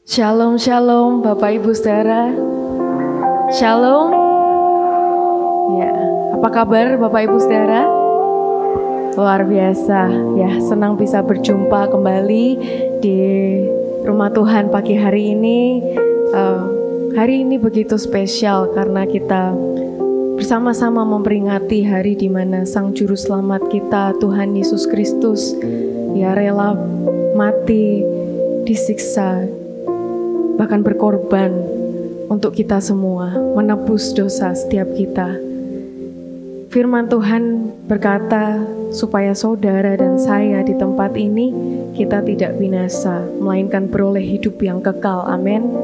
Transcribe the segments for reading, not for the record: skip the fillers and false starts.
Shalom, shalom Bapak Ibu Saudara. Shalom. Ya, apa kabar Bapak Ibu Saudara? Luar biasa. Ya, senang bisa berjumpa kembali di rumah Tuhan pagi hari ini. Hari ini begitu spesial karena kita bersama-sama memperingati hari di mana Sang Juru Selamat kita, Tuhan Yesus Kristus, ya rela mati, disiksa, bahkan berkorban untuk kita semua, menebus dosa setiap kita. Firman Tuhan berkata supaya saudara dan saya di tempat ini kita tidak binasa, melainkan beroleh hidup yang kekal. Amin.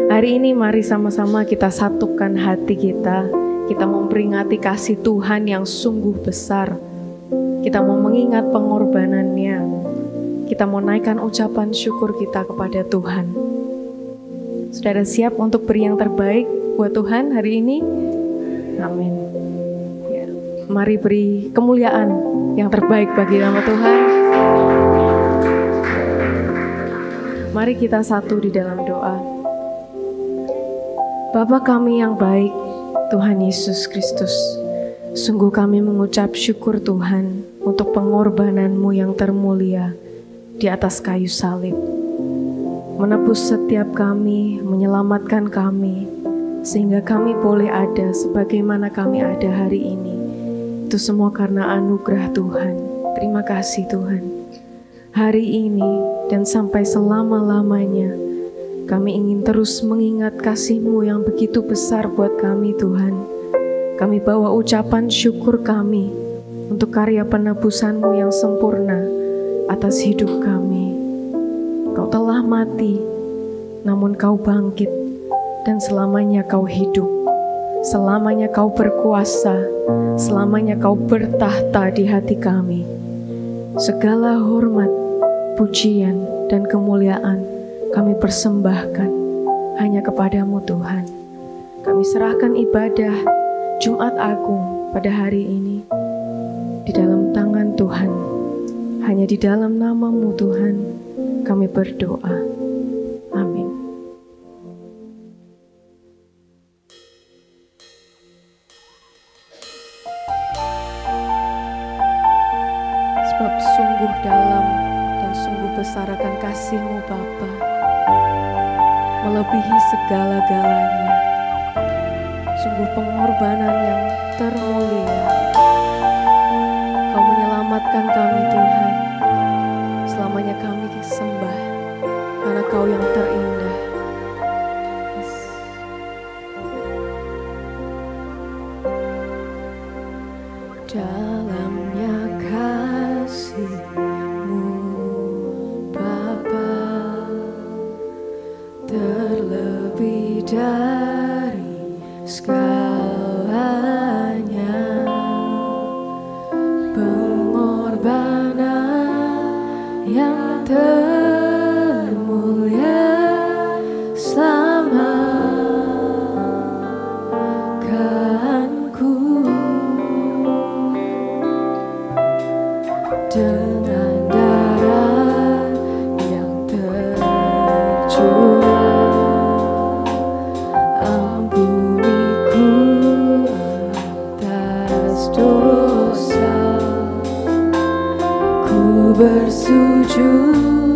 Hari ini mari sama-sama kita satukan hati kita. Kita memperingati kasih Tuhan yang sungguh besar. Kita mau mengingat pengorbanannya. Kita mau naikkan ucapan syukur kita kepada Tuhan. Saudara siap untuk beri yang terbaik buat Tuhan hari ini? Amin. Ya, mari beri kemuliaan yang terbaik bagi nama Tuhan. Mari kita satu di dalam doa. Bapa kami yang baik, Tuhan Yesus Kristus, sungguh kami mengucap syukur Tuhan untuk pengorbanan-Mu yang termulia di atas kayu salib. Menebus setiap kami, menyelamatkan kami, sehingga kami boleh ada sebagaimana kami ada hari ini. Itu semua karena anugerah Tuhan. Terima kasih Tuhan. Hari ini dan sampai selama-lamanya, kami ingin terus mengingat kasih-Mu yang begitu besar buat kami Tuhan. Kami bawa ucapan syukur kami untuk karya penebusan-Mu yang sempurna atas hidup kami. Kau telah mati, namun Kau bangkit, dan selamanya Kau hidup. Selamanya Kau berkuasa, selamanya Kau bertahta di hati kami. Segala hormat, pujian, dan kemuliaan kami persembahkan hanya kepadamu Tuhan. Kami serahkan ibadah Jumat Agung pada hari ini di dalam tangan Tuhan. Hanya di dalam nama-Mu Tuhan kami berdoa. Amin. Sebab sungguh dalam dan sungguh besar akan kasih-Mu Bapa, melebihi segala-galanya. Sungguh pengorbanan yang termulia. Kau menyelamatkan kami Tuhan. Selamanya kami sembah karena Kau yang terindah. Dalamnya kasih-Mu Bapa, terlebih dari segalanya, pengorbanan yang termulia selamatkanku. Dengan darah yang tercurah, ampuniku atas dosa. Ku bersujud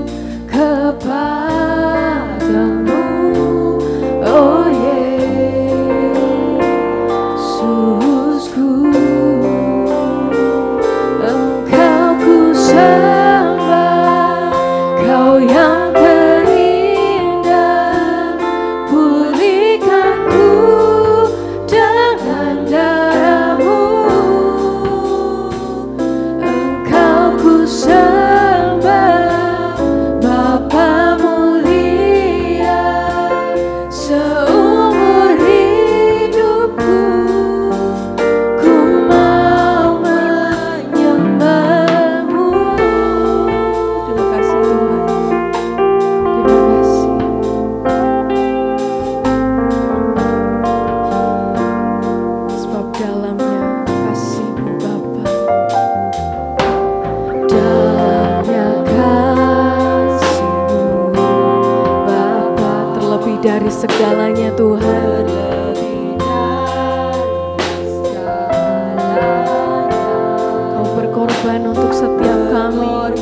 dari segalanya Tuhan. Kau berkorban untuk setiap kami.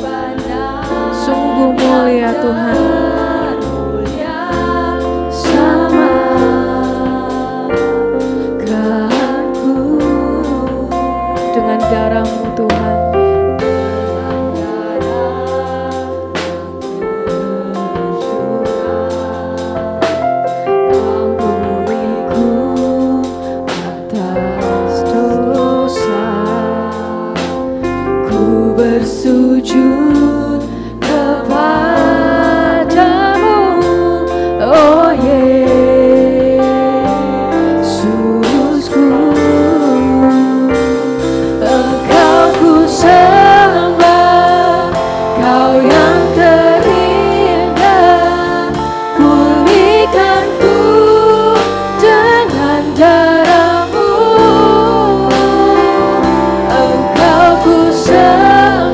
Sungguh mulia Tuhan. Sama gerakanku dengan darah-Mu Tuhan. Bersujud kepadamu, oh Yesusku. Engkau ku sembah, Kau yang terindah. Pulihkanku dengan darah-Mu. Engkau ku sembah,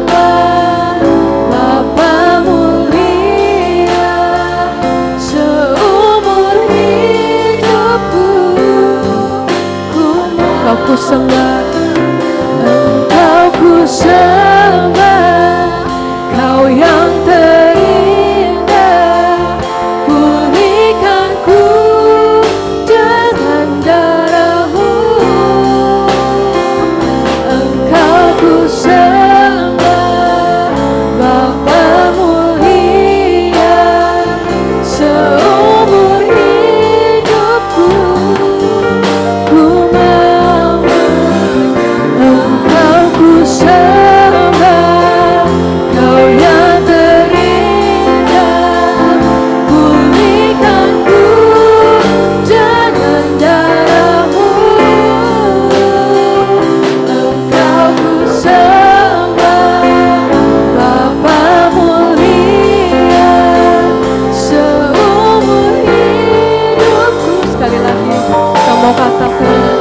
ku sembah, Engkau ku sembah, Kau yang terindah. Pulihkanku dengan darah-Mu. Engkau ku sembah, Bapa mulia, seumur hidupku ku sembah, Kau yang terindah. Pulihkanku dengan darah-Mu. Engkau ku sembah, Bapa mulia, seumur hidupku. Sekali lagi kamu katakan,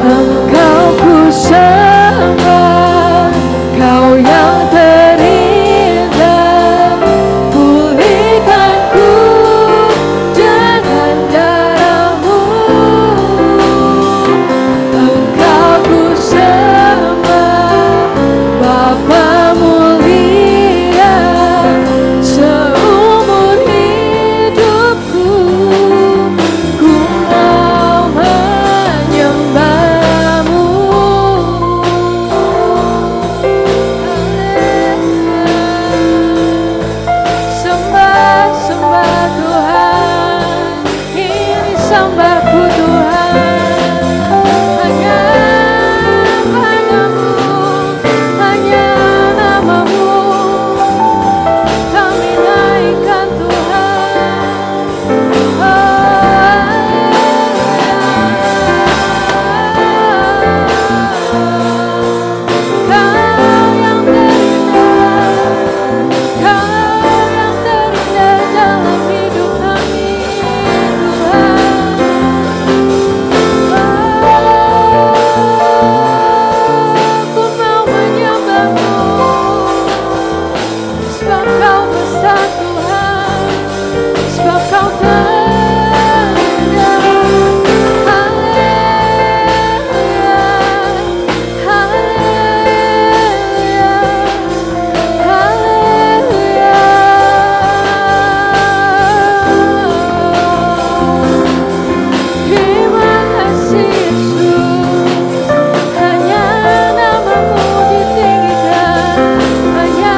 Engkau ku sembah, Kau yang terindah. Pulihkanku dengan darah-Mu. Engkau ku sembah, Bapa mulia, seumur hidupku ku mau menyembah-Mu. Sembah, sembah Tuhan, ini sembahku Tuhan. Hanya padamu, hanya nama-Mu kami naikkan Tuhan. Kau yang terindah, Kau yang terindah dalam hidup kami Tuhan. Aku mau menyembah-Mu, sebab Kau besar Tuhan, sebab Kau terindah. Haleluya, haleluya, haleluya. Terima kasih Yesus, hanya nama-Mu ditinggikan, hanya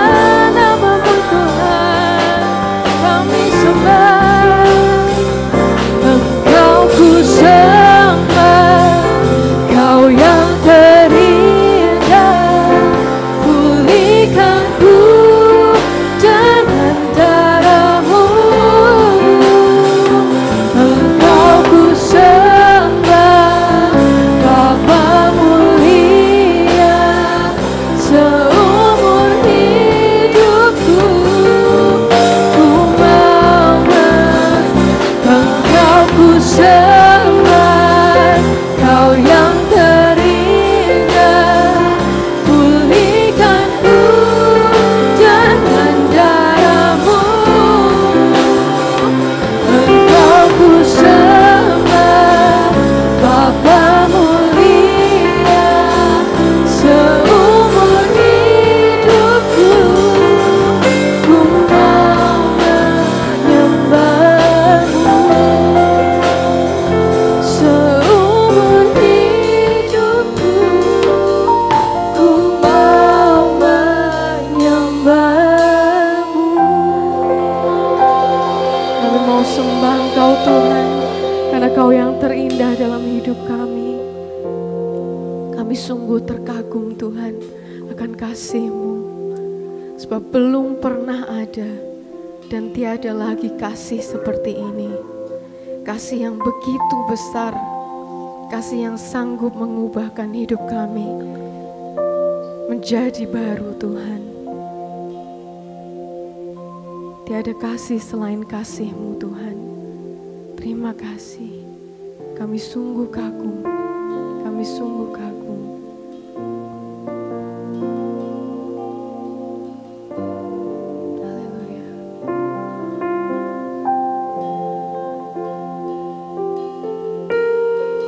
nama-Mu Tuhan kami sembah. Engkau ku sembah, Kau yang terindah. Pulihkanku dengan darah-Mu. Engkau ku sembah, Bapa mulia, seumur hidupku ku mau mau sembah Engkau Tuhan, karena Kau yang terindah dalam hidup kami. Kami sungguh terkagum Tuhan akan kasih-Mu, sebab belum pernah ada dan tiada lagi kasih seperti ini. Kasih yang begitu besar, kasih yang sanggup mengubahkan hidup kami menjadi baru Tuhan. Tiada kasih selain kasih-Mu Tuhan. Terima kasih. Kami sungguh kagum. Kami sungguh kagum. Haleluya.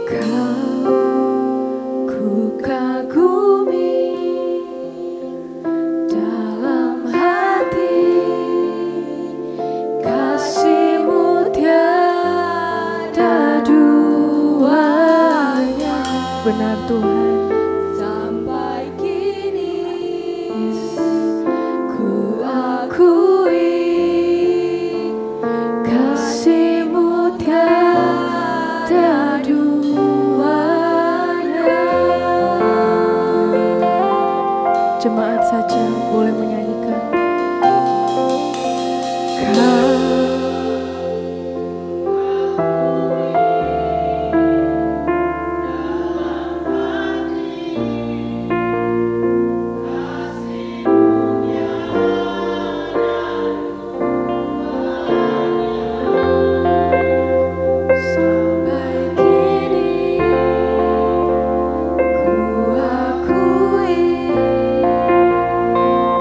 Kau ku kagumi dalam hati. Kasih-Mu tiada duanya. Benar Tuhan. Sampai kini ku akui kasih-Mu tiada duanya. Jemaat saja boleh menyanyikan. Kau sampai kini ku akui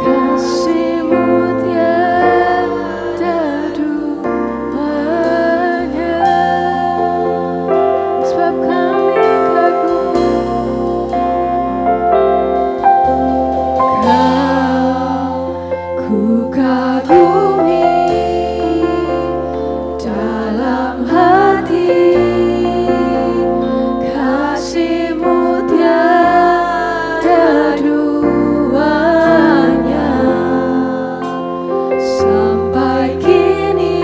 kasih-Mu tiada duanya. Sebab kami kagum. Kau ku kagumi dalam hati. Kasih-Mu tiada duanya. Sampai kini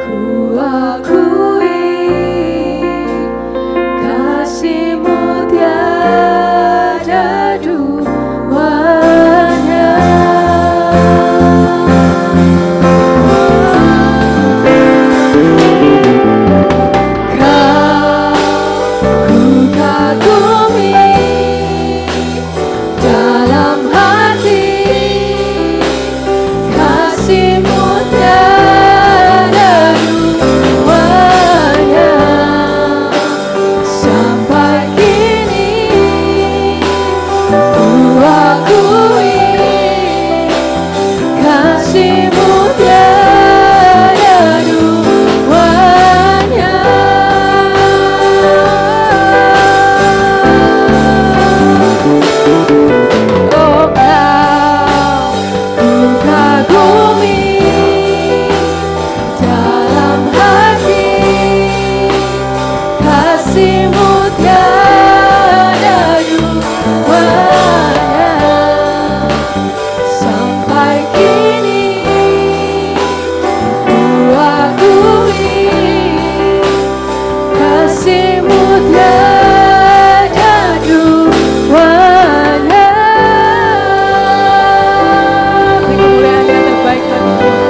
ku akui kasih-Mu tiada duanya. Kau ku kagumi dalam hati. Kasih-Mu tiada duanya. Sampai kini ku akui kasih-Mu tiada duanya. Oh, Kau ku kagumi dalam hati. Kasih-Mu tiada duanya. Sampai kini ku akui kasih-Mu tiada duanya. Beri kemuliaan yang terbaik bagi Tuhan.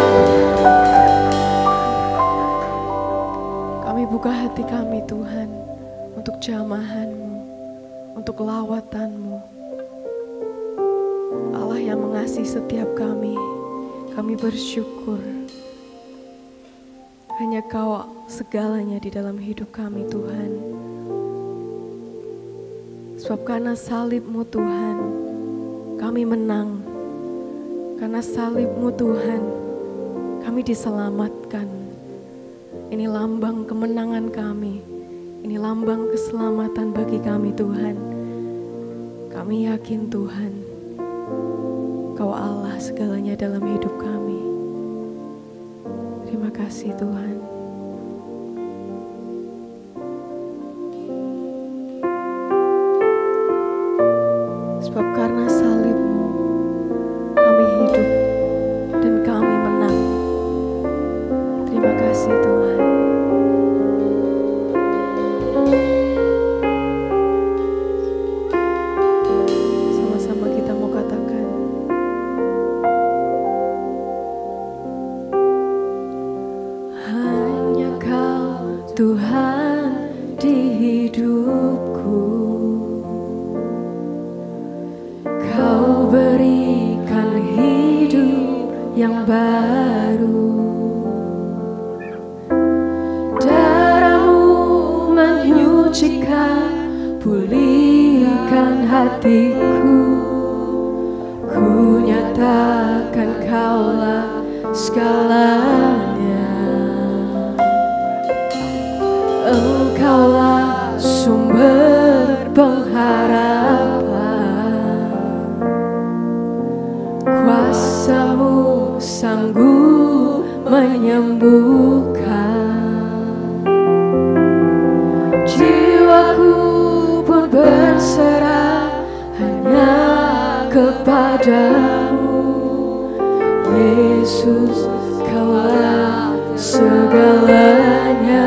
Kami buka hati kami Tuhan untuk jamahan-Mu, untuk lawatan-Mu. Allah yang mengasihi setiap kami bersyukur. Hanya Kau segalanya di dalam hidup kami Tuhan. Sebab karena salib-Mu Tuhan, kami menang. Karena salib-Mu Tuhan, kami diselamatkan. Ini lambang kemenangan kami. Ini lambang keselamatan bagi kami Tuhan. Kami yakin Tuhan, Kau Allah segalanya dalam hidup kami. Terima kasih Tuhan. Sebab karena salib-Mu, kami hidup dan kami menang. kasih Tuhan. Sama-sama kita mau katakan, hanya Kau Tuhan di hidupku. Kau berikan hidup yang baru. Darah-Mu menyucikan, pulihkan hatiku. Ku nyatakan Kaulah segalanya. Engkaulah sumber pengharapan. Kuasa-Mu sanggup menyembuhkan. Jiwaku pun berserah hanya kepadamu. Yesus, Kaulah segalanya.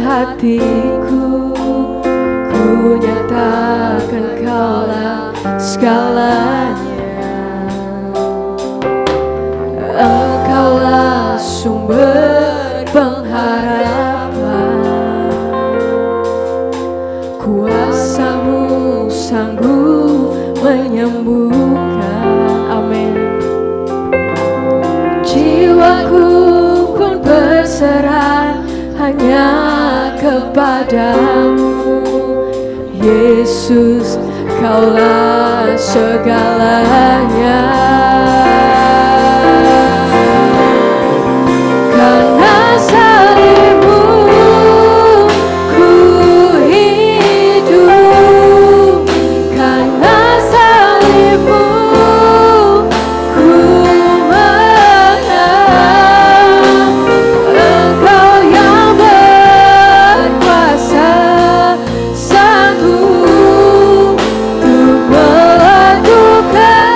Hatiku, ku nyatakan Kaulah segalanya. Engkaulah sumber pengharapan. Kuasa-Mu sanggup menyembuhkan. Amin. Jiwaku pun berserah hanya kepadamu. Yesus, Kaulah segalanya. Karena salib-Mu ku hidup. Karena salib-Mu ku menang. Engkau yang berkuasa sanggup untuk melakukan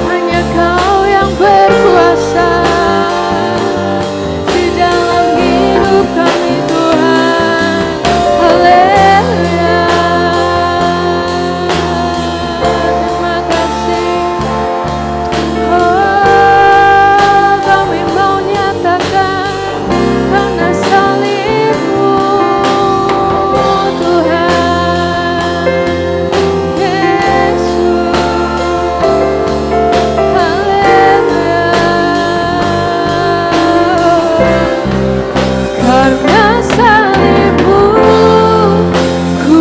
Hanya Kau yang berkuasa di dalam hidup kami Tuhan. Haleluya. Terima kasih. Oh, kami mau nyatakan karena salib-Mu Tuhan Yesus. Haleluya. Karena salib-Mu ku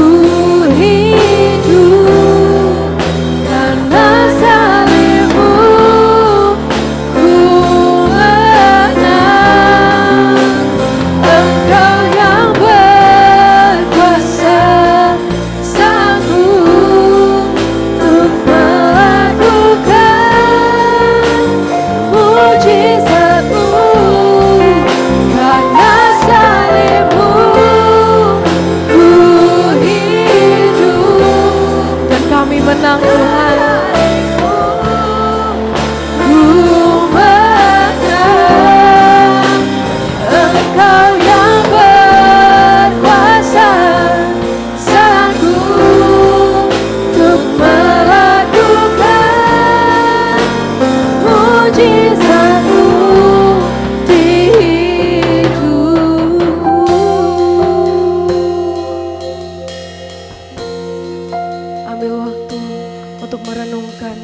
hidup, karena salib-Mu ku menang. Engkau yang berkuasa sanggup untuk melakukan mujizat-Mu. Karena salib-Mu ku hidup dan kami menang Tuhan. Ku menang. Engkau yang berkuasa sanggup untuk melakukan mujizat-Mu di hidupku. Ambil waktu untuk merenungkan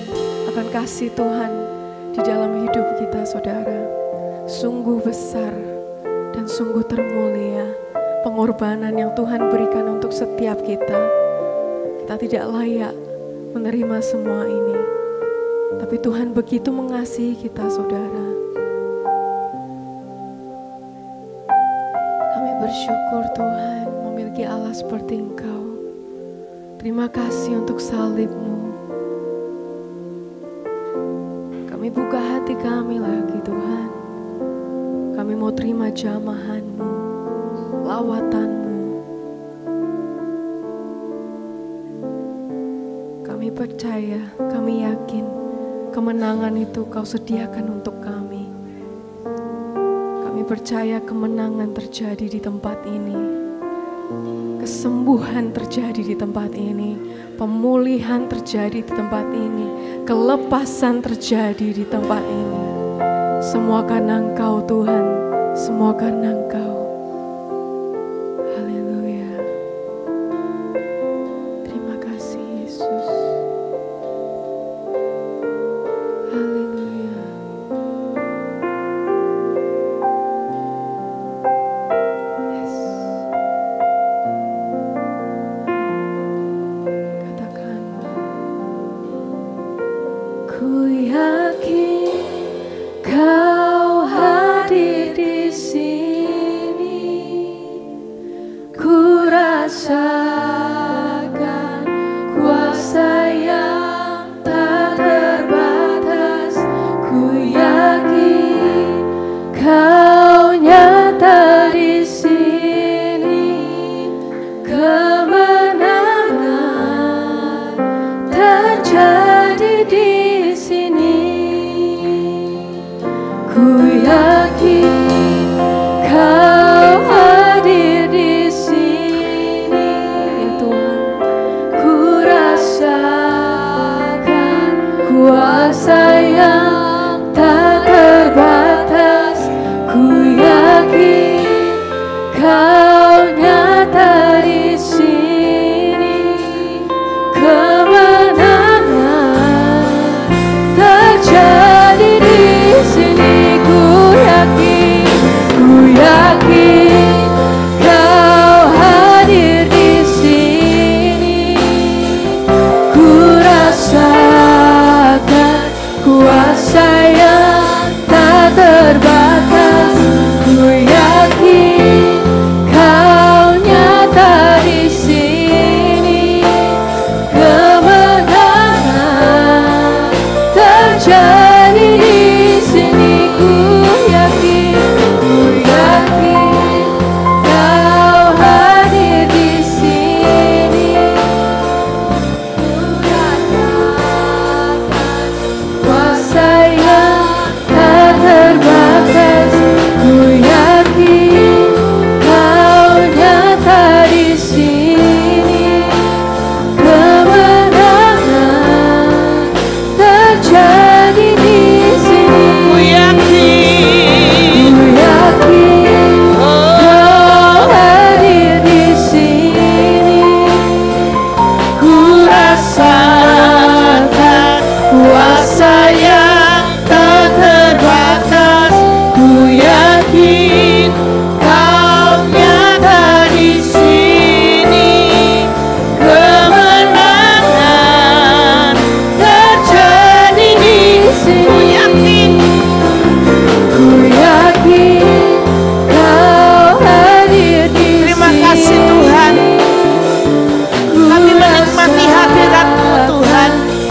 akan kasih Tuhan di dalam hidup kita, saudara. Sungguh besar dan sungguh termulia pengorbanan yang Tuhan berikan untuk setiap kita. Kita tidak layak menerima semua ini, tapi Tuhan begitu mengasihi kita, saudara. Kami bersyukur Tuhan memiliki Allah seperti Engkau. Terima kasih untuk salib-Mu. Kami buka hati kami lagi Tuhan. Kami mau terima jamahan-Mu, lawatan-Mu. Kami percaya, kami yakin kemenangan itu Kau sediakan untuk kami. Kami percaya kemenangan terjadi di tempat ini. Kesembuhan terjadi di tempat ini. Pemulihan terjadi di tempat ini. Kelepasan terjadi di tempat ini. Semua karena Engkau Tuhan, semua karena Engkau. Haleluya. Terima kasih Yesus. Haleluya. Yes. Katakan, ku yakin Kau hadir di sini, ku rasakan kuasa yang tak terbatas. Ku yakin Kau nyata di sini, kemenangan terjadi di sini. Ku yakin Kau hadir di sini, ya Tuhan. Ku rasakan kuasa yang tak terbatas. Ku yakin Kau nyata di sini, kemenangan terjadi di sini. Ku yakin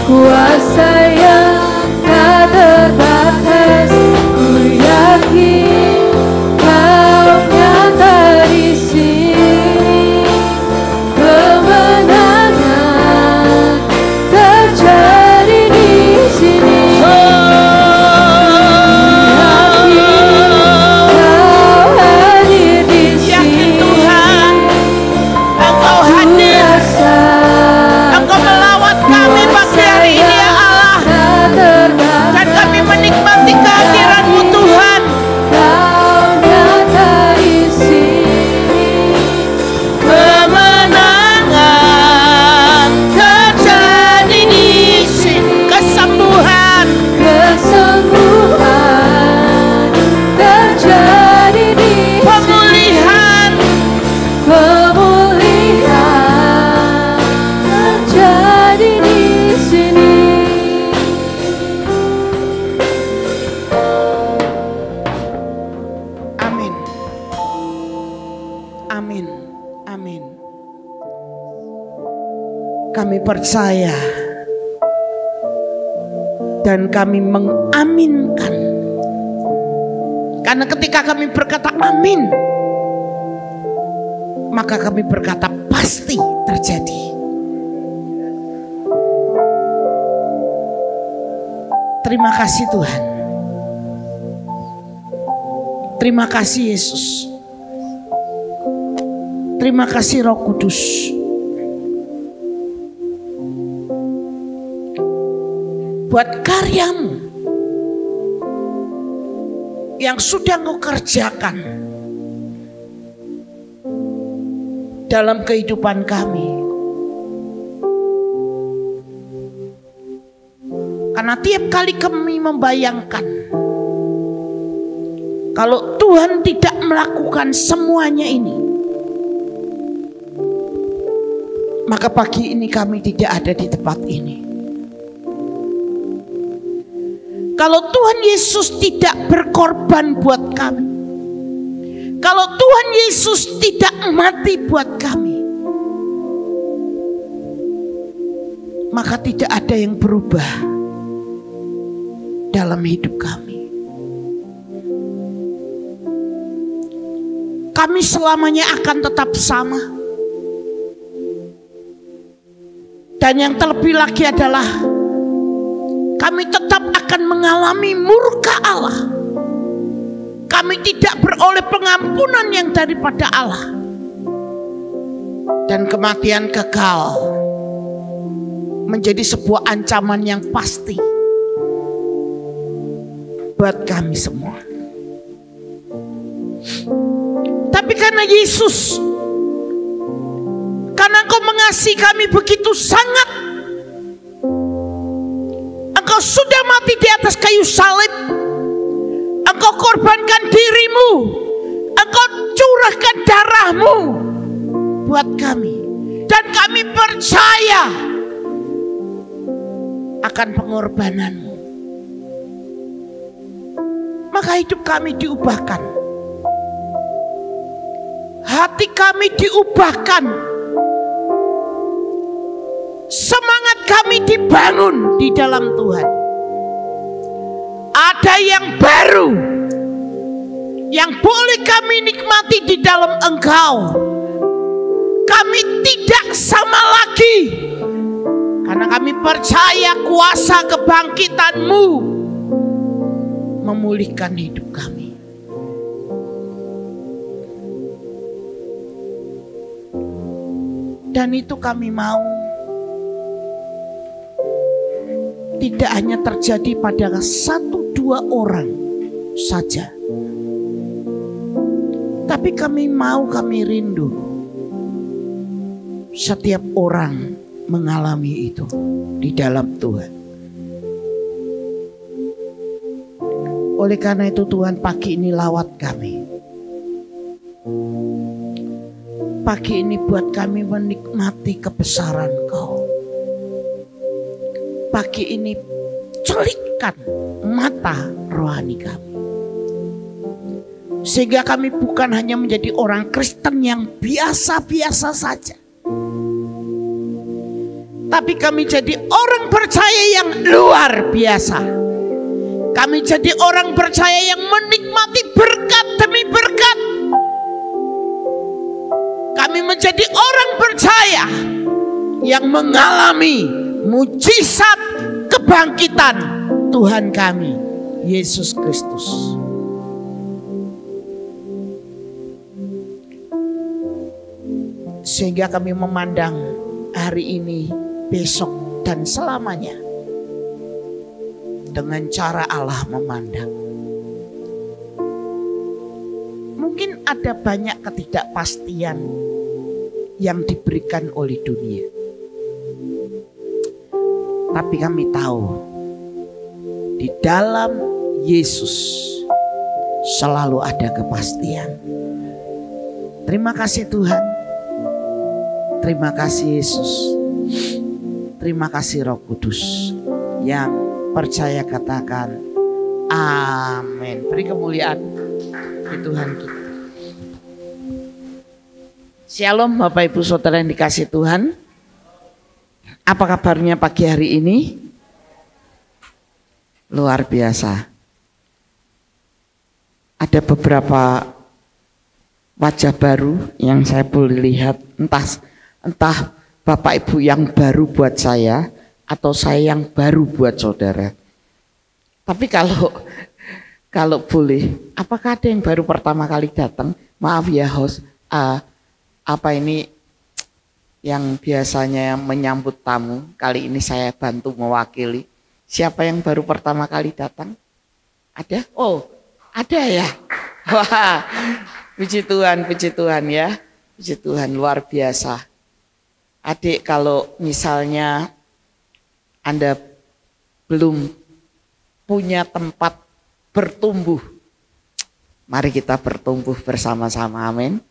kuasa yang tak terbatas. Ku yakin Kau nyata di sini, kemenangan terjadi di sini. Kami percaya dan kami mengaminkan, karena ketika kami berkata amin, maka kami berkata pasti terjadi. Terima kasih Tuhan, terima kasih Yesus, terima kasih Roh Kudus. Buat karyamu yang sudah Engkau kerjakan dalam kehidupan kami. Karena tiap kali kami membayangkan, kalau Tuhan tidak melakukan semuanya ini, maka pagi ini kami tidak ada di tempat ini. Kalau Tuhan Yesus tidak berkorban buat kami, kalau Tuhan Yesus tidak mati buat kami, maka tidak ada yang berubah dalam hidup kami. Kami selamanya akan tetap sama. Dan yang terlebih lagi adalah kami tetap akan mengalami murka Allah. Kami tidak beroleh pengampunan yang daripada Allah. Dan kematian kekal menjadi sebuah ancaman yang pasti buat kami semua. Tapi karena Yesus, karena Engkau mengasihi kami begitu sangat, Engkau sudah mati di atas kayu salib. Engkau korbankan dirimu, Engkau curahkan darahmu buat kami. Dan kami percaya akan pengorbananmu. Maka hidup kami diubahkan, hati kami diubahkan, semangat kami dibangun di dalam Tuhan. Ada yang baru yang boleh kami nikmati di dalam Engkau. Kami tidak sama lagi, karena kami percaya kuasa kebangkitan-Mu memulihkan hidup kami. Dan itu kami mau tidak hanya terjadi pada 1-2 orang saja, tapi kami rindu setiap orang mengalami itu di dalam Tuhan. Oleh karena itu Tuhan, pagi ini lawat kami. Pagi ini buat kami menikmati kebesaran Kau. Pagi ini celikkan mata rohani kami, sehingga kami bukan hanya menjadi orang Kristen yang biasa-biasa saja, tapi kami jadi orang percaya yang luar biasa. Kami jadi orang percaya yang menikmati berkat demi berkat. Kami menjadi orang percaya yang mengalami mujizat kebangkitan Tuhan kami, Yesus Kristus. Sehingga kami memandang hari ini, besok, dan selamanya dengan cara Allah memandang. Mungkin ada banyak ketidakpastian yang diberikan oleh dunia, tapi kami tahu di dalam Yesus selalu ada kepastian. Terima kasih Tuhan. Terima kasih Yesus. Terima kasih Roh Kudus. Yang percaya katakan amin. Beri kemuliaan di Tuhan kita. Shalom Bapak Ibu Saudara yang dikasih Tuhan. Apa kabarnya pagi hari ini? Luar biasa. Ada beberapa wajah baru yang saya boleh lihat. Entah Bapak Ibu yang baru buat saya atau saya yang baru buat saudara. Tapi kalau boleh, apakah ada yang baru pertama kali datang? Maaf ya host, apa ini yang biasanya menyambut tamu, kali ini saya bantu mewakili. Siapa yang baru pertama kali datang? Ada? Oh, ada ya. Wah, puji Tuhan ya. Puji Tuhan, luar biasa. Adik, kalau misalnya Anda belum punya tempat bertumbuh, mari kita bertumbuh bersama-sama, amin.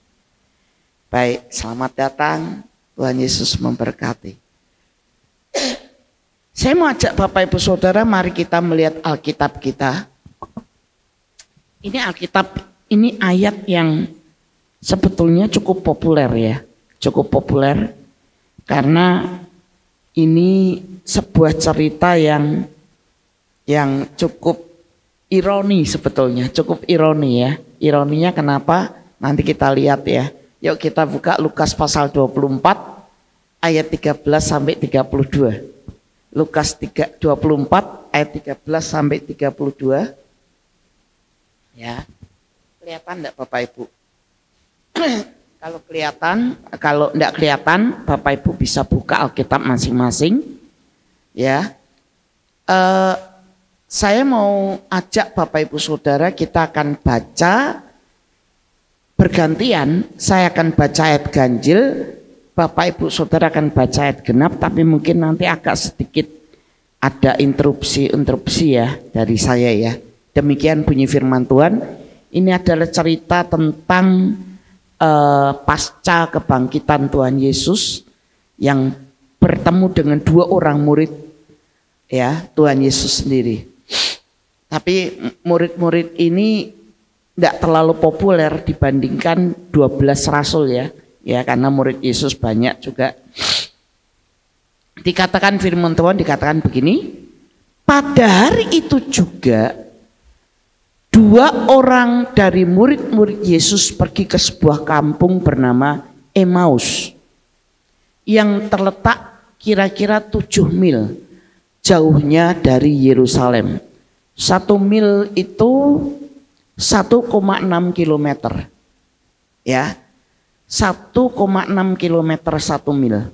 Baik, selamat datang, Tuhan Yesus memberkati. Saya mau ajak Bapak Ibu Saudara, mari kita melihat Alkitab kita. Ini Alkitab, ini ayat yang sebetulnya cukup populer ya, cukup populer. Karena ini sebuah cerita yang cukup ironi sebetulnya, cukup ironi ya. Ironinya kenapa? Nanti kita lihat ya. Yuk kita buka Lukas pasal 24 ayat 13 sampai 32. Lukas 24 ayat 13 sampai 32. Ya. Kelihatan enggak Bapak Ibu? Kalau enggak kelihatan, Bapak Ibu bisa buka Alkitab masing-masing. Ya, saya mau ajak Bapak Ibu Saudara, kita akan baca bergantian. Saya akan baca ayat ganjil, Bapak Ibu Saudara akan baca ayat genap, tapi mungkin nanti agak sedikit ada interupsi ya dari saya ya. Demikian bunyi firman Tuhan. Ini adalah cerita tentang pasca kebangkitan Tuhan Yesus yang bertemu dengan dua orang murid ya, Tuhan Yesus sendiri. Tapi murid-murid ini tidak terlalu populer dibandingkan 12 rasul ya, karena murid Yesus banyak juga. Dikatakan firman Tuhan dikatakan begini, pada hari itu juga dua orang dari murid-murid Yesus pergi ke sebuah kampung bernama Emmaus yang terletak kira-kira 7 mil jauhnya dari Yerusalem. 1 mil itu 1,6 kilometer. Ya. 1,6 kilometer 1 mil.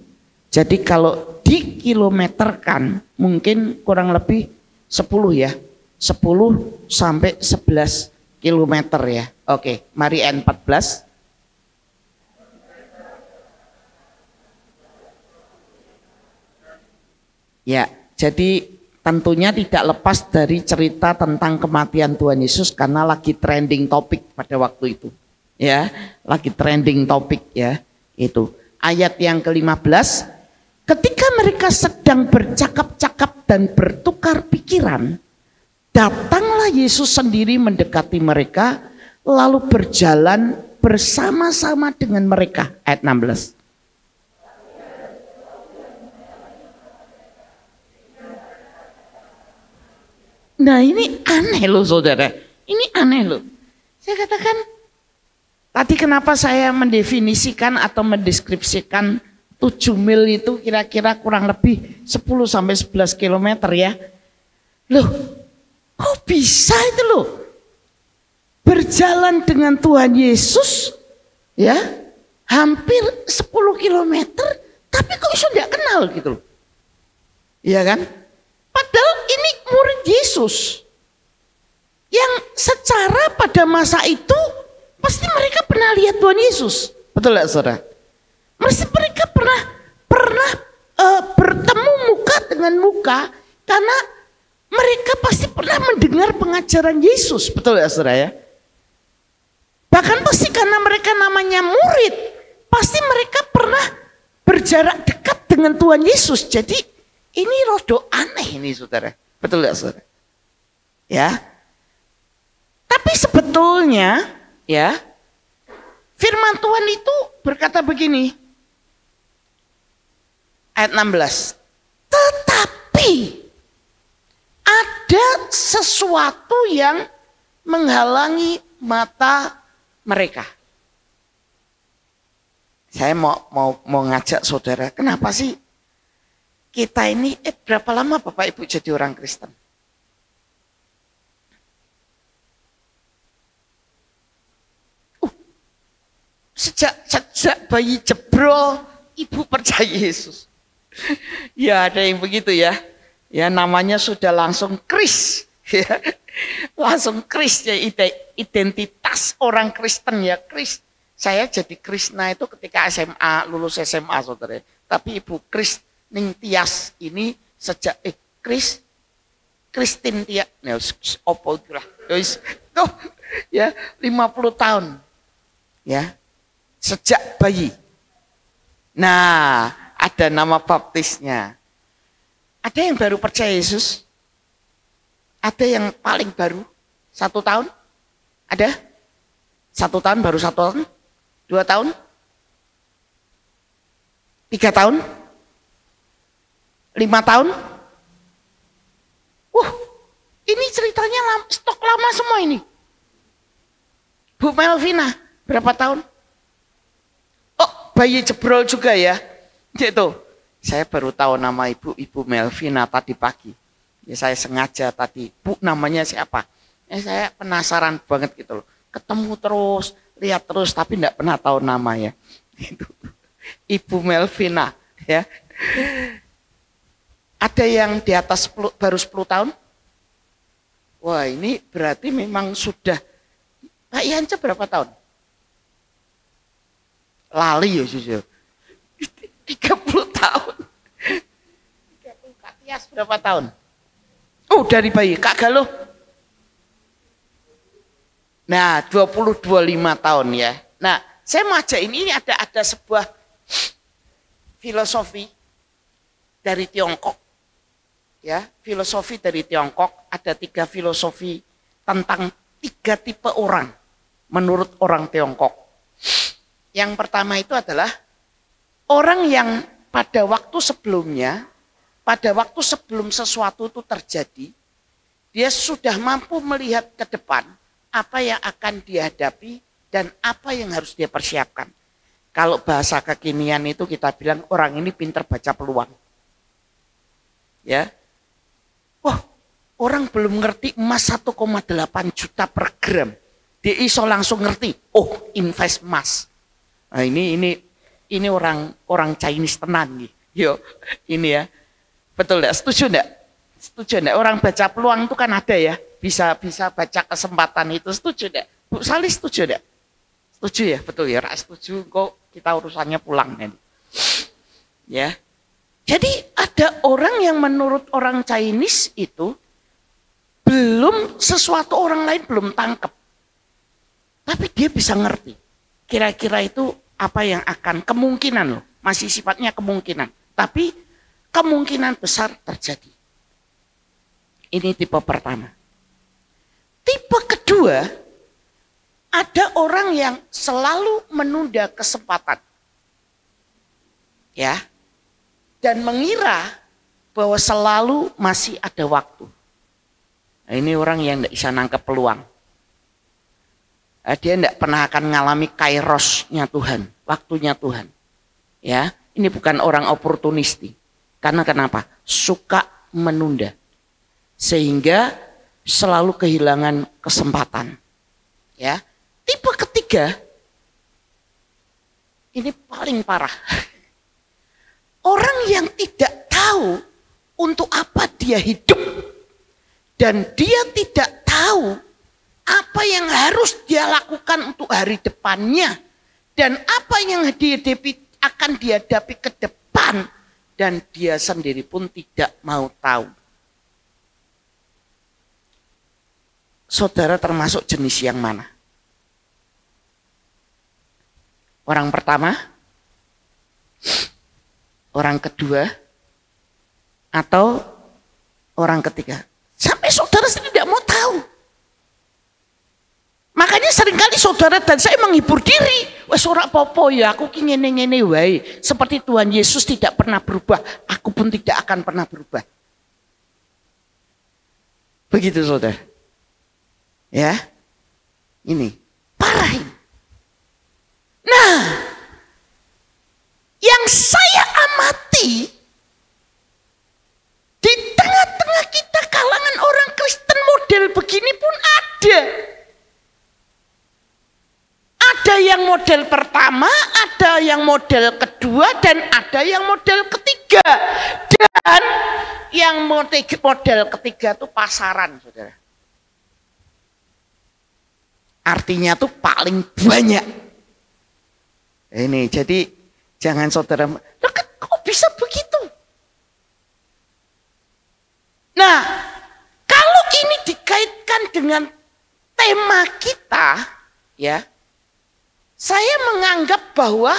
Jadi kalau dikilometerkan mungkin kurang lebih 10 ya. 10 sampai 11 kilometer ya. Oke, mari N14. Ya, jadi tentunya tidak lepas dari cerita tentang kematian Tuhan Yesus karena lagi trending topik pada waktu itu. Ya, lagi trending topik ya. Itu. Ayat yang ke-15, ketika mereka sedang bercakap-cakap dan bertukar pikiran, datanglah Yesus sendiri mendekati mereka, lalu berjalan bersama-sama dengan mereka. Ayat 16. Nah ini aneh loh saudara. Ini aneh loh. Saya katakan, tadi kenapa saya mendefinisikan atau mendeskripsikan 7 mil itu kira-kira kurang lebih 10-11 kilometer ya. Loh, kok bisa itu loh? Berjalan dengan Tuhan Yesus ya, hampir 10 kilometer, tapi kok iso tidak kenal gitu loh. Iya kan? Padahal ini murid Yesus yang secara pada masa itu pasti mereka pernah lihat Tuhan Yesus. Betul gak saudara? Mesti mereka pernah bertemu muka dengan muka, karena mereka pasti pernah mendengar pengajaran Yesus. Betul gak saudara ya? Bahkan pasti karena mereka namanya murid, pasti mereka pernah berjarak dekat dengan Tuhan Yesus. Jadi ini rodo aneh ini saudara. Betul gak saudara? Ya. Tapi sebetulnya ya, firman Tuhan itu berkata begini. Ayat 16. Tetapi ada sesuatu yang menghalangi mata mereka. Saya mau ngajak saudara, kenapa sih kita ini berapa lama Bapak Ibu jadi orang Kristen? Sejak bayi jebrol ibu percaya Yesus. Ya ada yang begitu ya. Ya namanya sudah langsung kris. Ya. Langsung kris ya, identitas orang Kristen ya kris. Saya jadi Krishna itu ketika SMA, lulus SMA saudara. Tapi Ibu Kris Ning Tias ini sejak Kristin Tias. Nah, opo itulah. Tuh ya 50 tahun. Ya. Sejak bayi. Nah, ada nama baptisnya. Ada yang baru percaya Yesus? Ada yang paling baru? 1 tahun? Ada? 1 tahun baru 1 tahun? 2 tahun? 3 tahun? 5 tahun? Ini ceritanya stok lama semua ini. Bu Melvina, berapa tahun? Oh, bayi jebrol juga ya. Gitu. Saya baru tahu nama Ibu Melvina tadi pagi. Ya saya sengaja tadi, Bu namanya siapa? Saya penasaran banget gitu loh. Ketemu terus, lihat terus, tapi enggak pernah tahu namanya. Gitu. Ibu Melvina ya. Ada yang di atas baru 10 tahun? Wah ini berarti memang sudah. Pak Yance berapa tahun? Lali ya Susil. 30 tahun. 30 Kak Tias berapa tahun? Oh dari bayi, Kak Galuh. Nah 20-25 tahun ya. Nah saya mau ajak ini ada sebuah filosofi dari Tiongkok. Ya, filosofi dari Tiongkok, ada 3 filosofi tentang 3 tipe orang menurut orang Tiongkok. Yang pertama itu adalah orang yang pada waktu sebelumnya, pada waktu sebelum sesuatu itu terjadi, dia sudah mampu melihat ke depan apa yang akan dihadapi dan apa yang harus dia persiapkan. Kalau bahasa kekinian itu kita bilang orang ini pintar baca peluang. Ya. Wah, orang belum ngerti emas 1,8 juta per gram. Dia iso langsung ngerti, oh invest emas. Nah ini orang Chinese tenan nih. Yo, ini ya. Betul enggak? Setuju enggak? Setuju enggak? Orang baca peluang itu kan ada ya. Bisa baca kesempatan itu. Setuju enggak? Bu Sali setuju enggak? Setuju ya? Betul ya. Setuju kok kita urusannya pulang nanti. Ya. Jadi ada orang yang menurut orang Chinese itu belum sesuatu orang lain belum tangkap. Tapi dia bisa ngerti. Kira-kira itu apa yang akan kemungkinan loh. Masih sifatnya kemungkinan. Tapi kemungkinan besar terjadi. Ini tipe pertama. Tipe kedua, ada orang yang selalu menunda kesempatan. Ya. Dan mengira bahwa selalu masih ada waktu. Nah, ini orang yang tidak bisa nangkep peluang. Dia tidak pernah akan mengalami kairosnya Tuhan, waktunya Tuhan. Ya, ini bukan orang oportunisti. Karena kenapa? Suka menunda. Sehingga selalu kehilangan kesempatan. Ya, tipe ketiga ini paling parah. Orang yang tidak tahu untuk apa dia hidup dan dia tidak tahu apa yang harus dia lakukan untuk hari depannya dan apa yang akan dihadapi ke depan dan dia sendiri pun tidak mau tahu. Saudara termasuk jenis yang mana? Orang pertama, orang kedua, atau orang ketiga? Sampai saudara sendiri tidak mau tahu. Makanya seringkali saudara dan saya menghibur diri. Wes ora apa-apa ya, aku ki ngene-ngene wae. Seperti Tuhan Yesus tidak pernah berubah, aku pun tidak akan pernah berubah. Begitu saudara. Ya, ini parah ini. Nah, yang saya amati di tengah-tengah kita kalangan orang Kristen model begini pun ada. Ada yang model pertama, ada yang model kedua, dan ada yang model ketiga. Dan yang model ketiga itu pasaran, saudara. Artinya tuh paling banyak. Ini jadi jangan saudara, kok bisa begitu? Nah, kalau ini dikaitkan dengan tema kita, ya, saya menganggap bahwa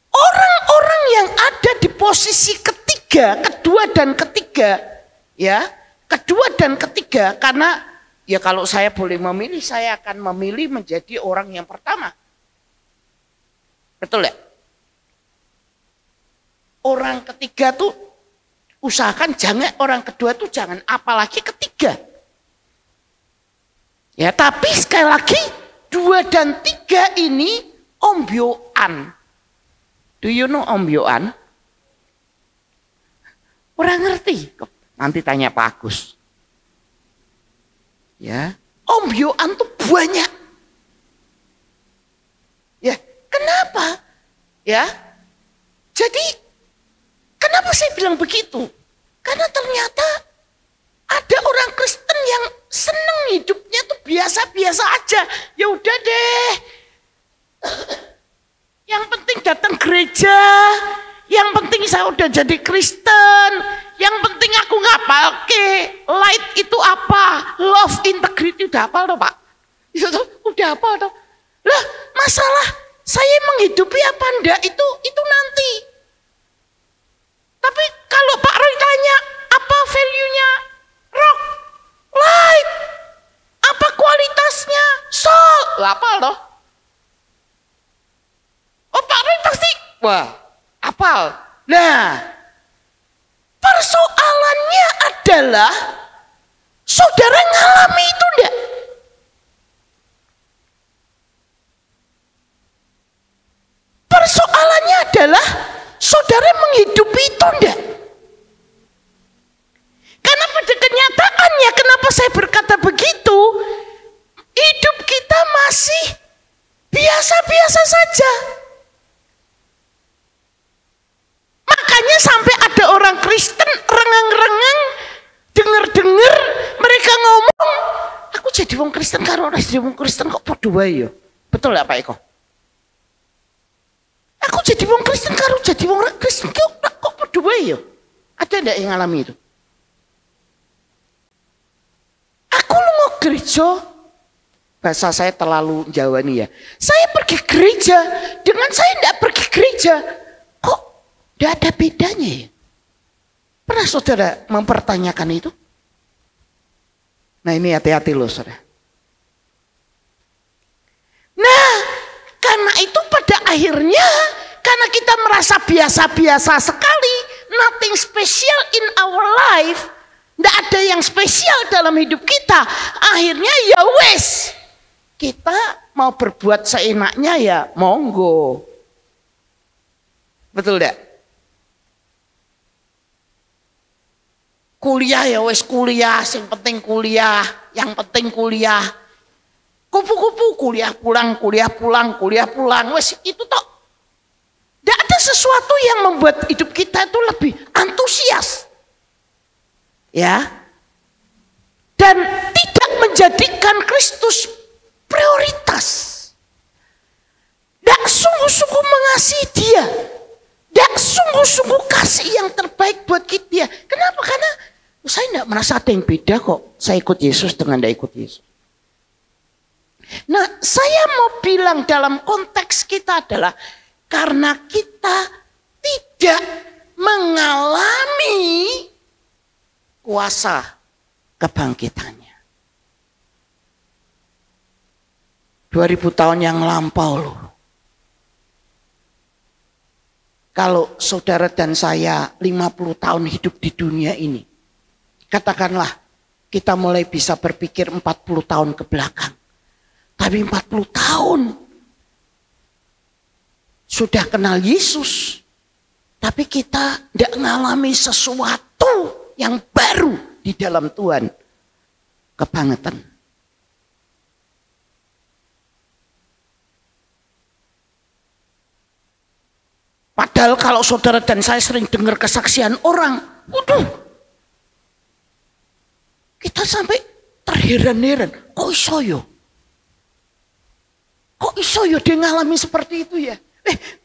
orang-orang yang ada di posisi ketiga, kedua dan ketiga, ya, kedua dan ketiga, karena ya kalau saya boleh memilih, saya akan memilih menjadi orang yang pertama. Betul ya? Orang ketiga tuh usahakan jangan, orang kedua tuh jangan, apalagi ketiga. Ya, tapi sekali lagi 2 dan 3 ini ombyoan. Do you know ombyoan? Orang ngerti. Nanti tanya Pak Agus. Ya, ombyoan tuh banyak. Ya, kenapa? Ya, jadi kenapa saya bilang begitu? Karena ternyata ada orang Kristen yang seneng hidupnya tuh biasa-biasa aja. Ya udah deh. Yang penting datang gereja. Yang penting saya udah jadi Kristen. Yang penting aku ngapal ke. Light itu apa? Love, integrity udah hafal toh Pak? Itu tuh udah hafal toh. Lah, masalah saya menghidupi apa enggak itu nanti. Tapi kalau Pak Roy tanya apa value-nya rock, light, apa kualitasnya salt, hafal toh? Oh Pak Roy pasti, wah hafal. Nah, persoalannya adalah saudara ngalami itu enggak? Persoalannya adalah saudara menghidupi itu enggak? Karena pada kenyataannya, kenapa saya berkata begitu? Hidup kita masih biasa-biasa saja. Makanya sampai ada orang Kristen rengang-rengang, denger-denger mereka ngomong, aku jadi wong Kristen karo ora jadi wong Kristen kok padha wae ya. Betul ya Pak Eko? Aku jadi wong Kristen karo jadi wong Kristen kok padha wae ya. Ada ndak yang ngalami itu? Aku lunga gereja, bahasa saya terlalu Jawa nih ya. Saya pergi gereja dengan saya ndak pergi gereja. Kok ndak ada bedanya ya? Pernah saudara mempertanyakan itu? Nah ini hati-hati loh saudara. Nah karena itu pada akhirnya, karena kita merasa biasa-biasa sekali, nothing special in our life. Tidak ada yang spesial dalam hidup kita. Akhirnya ya wes, kita mau berbuat seenaknya ya monggo. Betul tidak? Kuliah ya wes kuliah, yang penting kuliah, yang penting kuliah. Kupu-kupu kuliah pulang, wes itu toh. Tidak ada sesuatu yang membuat hidup kita itu lebih antusias. Ya. Dan tidak menjadikan Kristus prioritas. Tidak sungguh-sungguh mengasihi dia. Tidak sungguh-sungguh kasih yang terbaik buat dia. Kenapa? Karena saya tidak merasa ada yang beda kok. Saya ikut Yesus dengan tidak ikut Yesus. Nah, saya mau bilang dalam konteks kita adalah karena kita tidak mengalami kuasa kebangkitannya. 2000 tahun yang lampau loh. Kalau saudara dan saya 50 tahun hidup di dunia ini. Katakanlah kita mulai bisa berpikir 40 tahun ke belakang. Tapi 40 tahun sudah kenal Yesus. Tapi kita tidak mengalami sesuatu yang baru di dalam Tuhan. Kebangetan. Padahal kalau saudara dan saya sering dengar kesaksian orang, kita sampai terheran-heran. Kok iso yo? Kok iso ya dia ngalami seperti itu ya?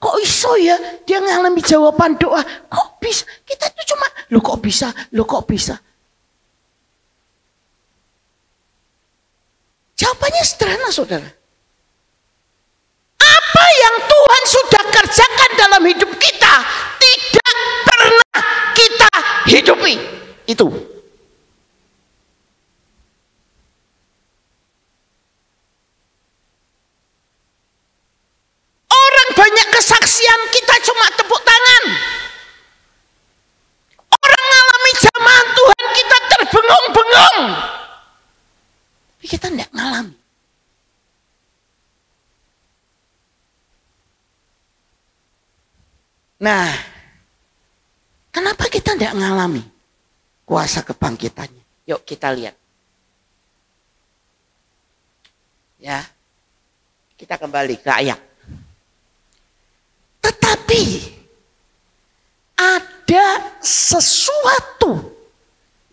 Kok iso ya dia ngalami jawaban doa? Kok bisa? Kita itu cuma, kok bisa? Jawabannya sederhana saudara. Apa yang Tuhan sudah kerjakan dalam hidup kita tidak pernah kita hidupi. Itu. Banyak kesaksian kita cuma tepuk tangan. Orang ngalami jamahan Tuhan kita terbengung-bengung. Tapi kita tidak ngalami. Nah, kenapa kita tidak ngalami kuasa kebangkitannya? Yuk kita lihat. Ya, kita kembali ke ayat. Tetapi ada sesuatu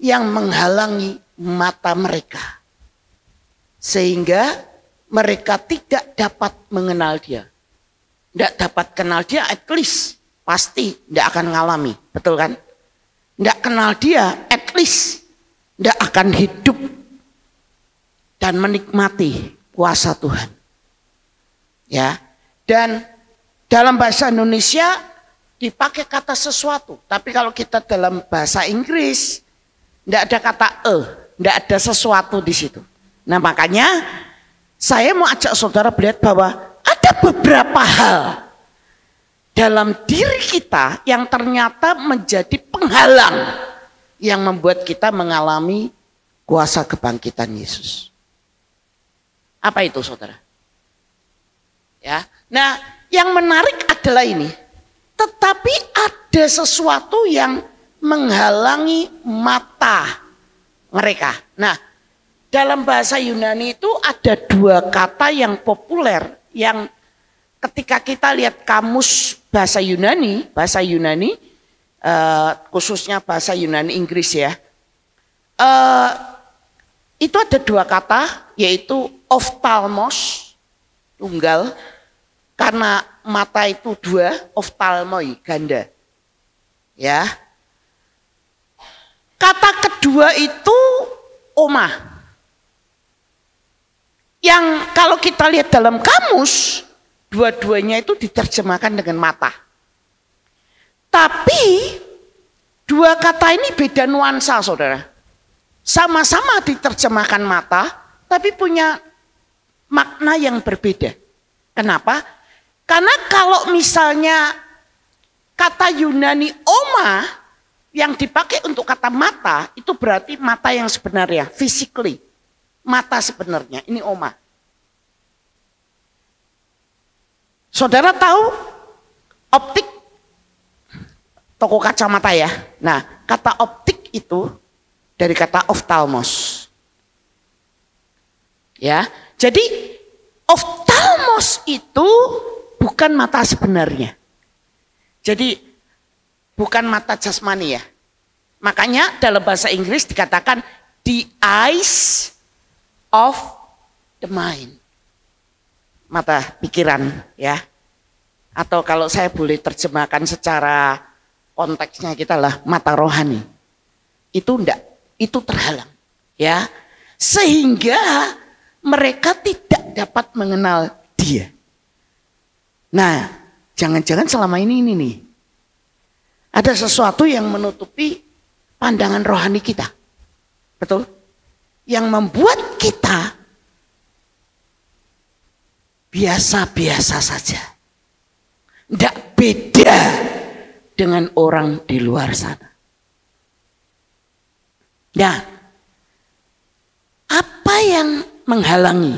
yang menghalangi mata mereka. Sehingga mereka tidak dapat mengenal dia. Tidak dapat kenal dia, at least pasti tidak akan mengalami. Betul kan? Tidak kenal dia, at least tidak akan hidup dan menikmati kuasa Tuhan. Ya, dan dalam bahasa Indonesia dipakai kata sesuatu. Tapi kalau kita dalam bahasa Inggris, tidak ada kata tidak ada sesuatu di situ. Nah makanya saya mau ajak saudara melihat bahwa ada beberapa hal dalam diri kita yang ternyata menjadi penghalang yang membuat kita mengalami kuasa kebangkitan Yesus. Apa itu saudara? Ya, nah yang menarik adalah ini, tetapi ada sesuatu yang menghalangi mata mereka. Nah, dalam bahasa Yunani itu ada dua kata yang populer yang ketika kita lihat kamus bahasa Yunani khususnya bahasa Yunani Inggris ya, itu ada dua kata yaitu oftalmos tunggal. Karena mata itu dua, oftalmoi, ganda. Ya. Kata kedua itu oma. Yang kalau kita lihat dalam kamus, dua-duanya itu diterjemahkan dengan mata. Tapi dua kata ini beda nuansa, saudara. Sama-sama diterjemahkan mata, tapi punya makna yang berbeda. Kenapa? Karena kalau misalnya kata Yunani oma yang dipakai untuk kata mata itu berarti mata yang sebenarnya, physically. Mata sebenarnya, ini oma. Saudara tahu optik, toko kacamata ya. Nah, kata optik itu dari kata oftalmos. Ya, jadi oftalmos itu bukan mata sebenarnya. Jadi bukan mata jasmani ya. Makanya dalam bahasa Inggris dikatakan the eyes of the mind. Mata pikiran ya. Atau kalau saya boleh terjemahkan secara konteksnya kita lah mata rohani. Itu enggak, itu terhalang ya. Sehingga mereka tidak dapat mengenal dia. Nah, jangan-jangan selama ini nih. Ada sesuatu yang menutupi pandangan rohani kita. Betul? Yang membuat kita biasa-biasa saja. Tidak beda dengan orang di luar sana. Nah, apa yang menghalangi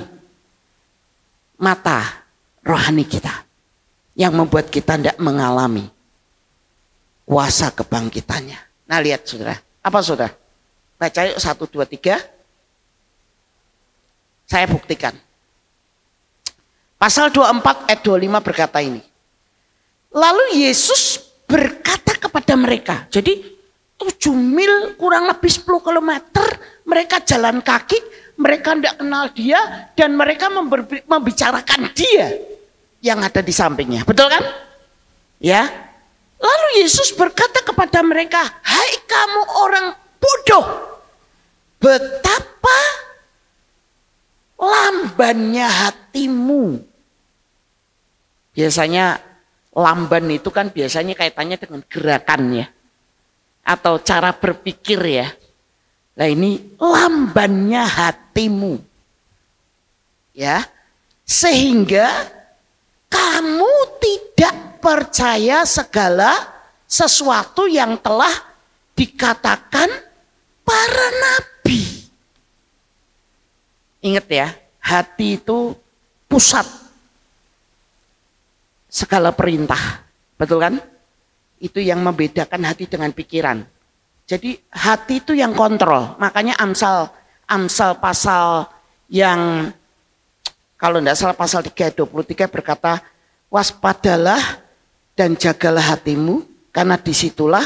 mata rohani kita yang membuat kita tidak mengalami kuasa kebangkitannya? Nah lihat saudara, apa saudara? Baca yuk 1, 2, 3. Saya buktikan. Pasal 24 ayat 25 berkata ini. Lalu Yesus berkata kepada mereka, jadi 7 mil kurang lebih 10 kilometer mereka jalan kaki, mereka tidak kenal dia dan mereka membicarakan dia yang ada di sampingnya. Betul kan? Ya. Lalu Yesus berkata kepada mereka, hai kamu orang bodoh, betapa lambannya hatimu. Biasanya lamban itu kan biasanya kaitannya dengan gerakannya atau cara berpikir ya. Nah ini lambannya hatimu. Ya. Sehingga kamu tidak percaya segala sesuatu yang telah dikatakan para nabi. Ingat ya, hati itu pusat segala perintah. Betul kan? Itu yang membedakan hati dengan pikiran. Jadi hati itu yang kontrol. Makanya Amsal pasal yang kalau tidak salah pasal 3:23 berkata, waspadalah dan jagalah hatimu karena disitulah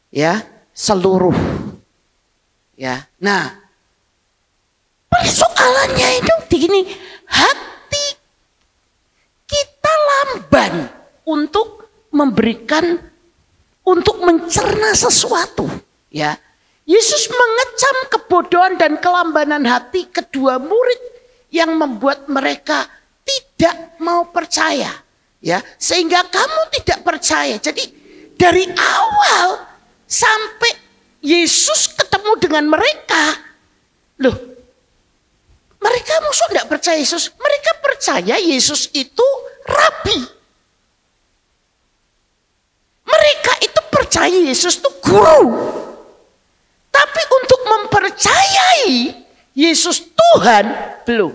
ya seluruh ya. Nah, persoalannya itu begini, hati kita lamban untuk memberikan, untuk mencerna sesuatu ya. Yesus mengecam kebodohan dan kelambanan hati kedua murid yang membuat mereka tidak mau percaya ya, sehingga kamu tidak percaya. Jadi dari awal sampai Yesus ketemu dengan mereka, loh, mereka musuh tidak percaya Yesus, mereka percaya Yesus itu rabi. Mereka itu percaya Yesus itu guru. Tapi untuk mempercayai Yesus Tuhan belum.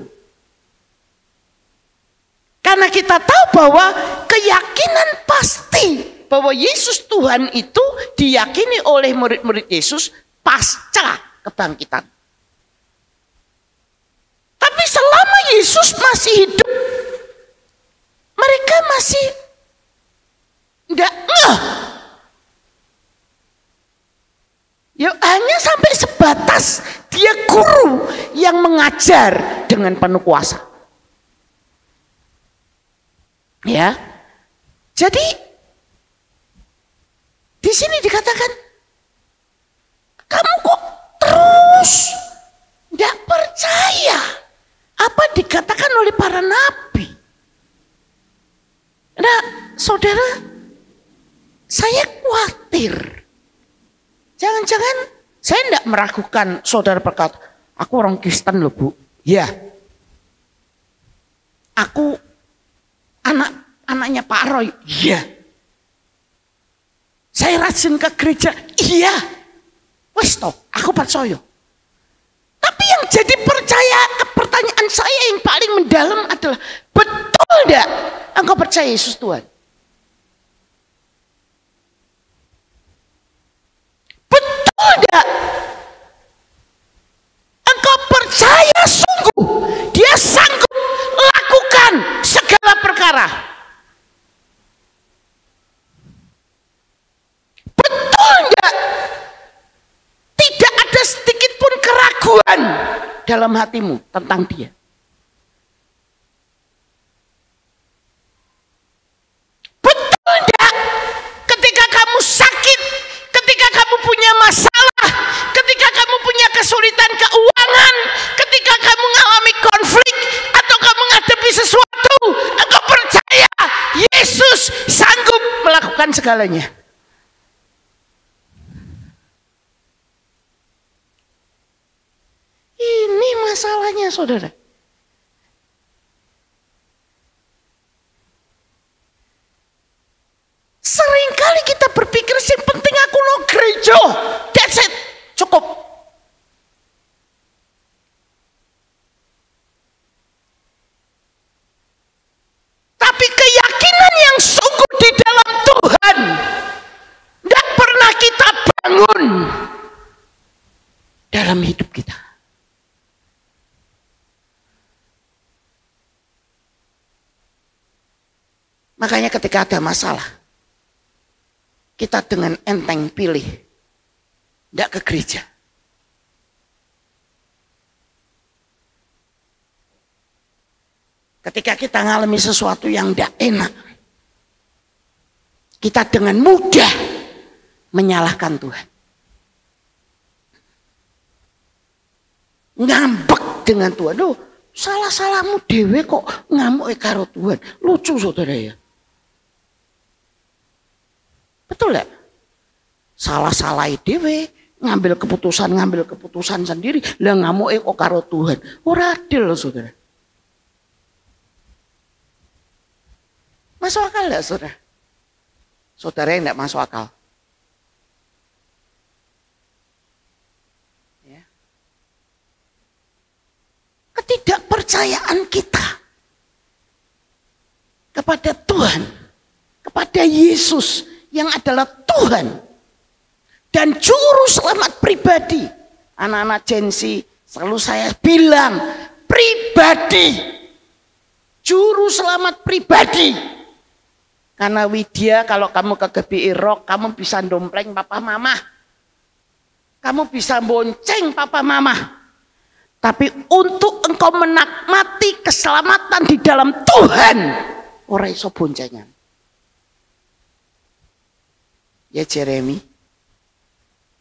Karena kita tahu bahwa keyakinan pasti bahwa Yesus Tuhan itu diyakini oleh murid-murid Yesus pasca kebangkitan. Tapi selama Yesus masih hidup, mereka masih enggak ngeh. Ya hanya sampai sebatas dia guru yang mengajar dengan penuh kuasa. Ya. Jadi di sini dikatakan kamu kok terus enggak percaya apa dikatakan oleh para nabi. Nah, saudara, saya khawatir. Jangan-jangan saya tidak meragukan saudara berkata, aku orang Kristen loh Bu. Ya. Aku anaknya Pak Roy. Ya. Saya rajin ke gereja. Iya. Wes toh, aku percaya. Tapi yang jadi pertanyaan saya yang paling mendalam adalah, betul enggak engkau percaya Yesus Tuhan? Betul enggak engkau percaya sungguh Dia sanggup lakukan segala perkara? Betul enggak tidak ada sedikit pun keraguan dalam hatimu tentang Dia? Betul enggak ketika kamu sakit, ketika kamu punya masalah, ketika kamu punya kesulitan keuangan, ketika kamu mengalami konflik atau kamu menghadapi sesuatu, engkau percaya Yesus sanggup melakukan segalanya? Ini masalahnya, saudara. Seringkali kita berpikir yang penting aku lo gereja, that's it, cukup. Tapi keyakinan yang sungguh di dalam Tuhan tidak pernah kita bangun dalam hidup kita. Makanya ketika ada masalah, kita dengan enteng pilih tidak ke gereja. Ketika kita ngalami sesuatu yang tidak enak, kita dengan mudah menyalahkan Tuhan. Ngambek dengan Tuhan. Loh, salah-salahmu dewe kok ngamuk karo Tuhan. Lucu, saudara ya. Betul ya? Salah-salah dewe, ngambil keputusan sendiri, lah ngamuk kok karo Tuhan. Ora adil loh, saudara. Masuk akal enggak, saudara? Saudara yang enggak masuk akal. Ya. Ketidakpercayaan kita kepada Tuhan, kepada Yesus yang adalah Tuhan dan juru selamat pribadi. Anak-anak Gen Z selalu saya bilang pribadi, juru selamat pribadi. Karena Widya, kalau kamu ke GBI Rock, kamu bisa dompleng papa mama, kamu bisa bonceng papa mama. Tapi untuk engkau menikmati keselamatan di dalam Tuhan, ora iso boncengan. Ya Jeremy,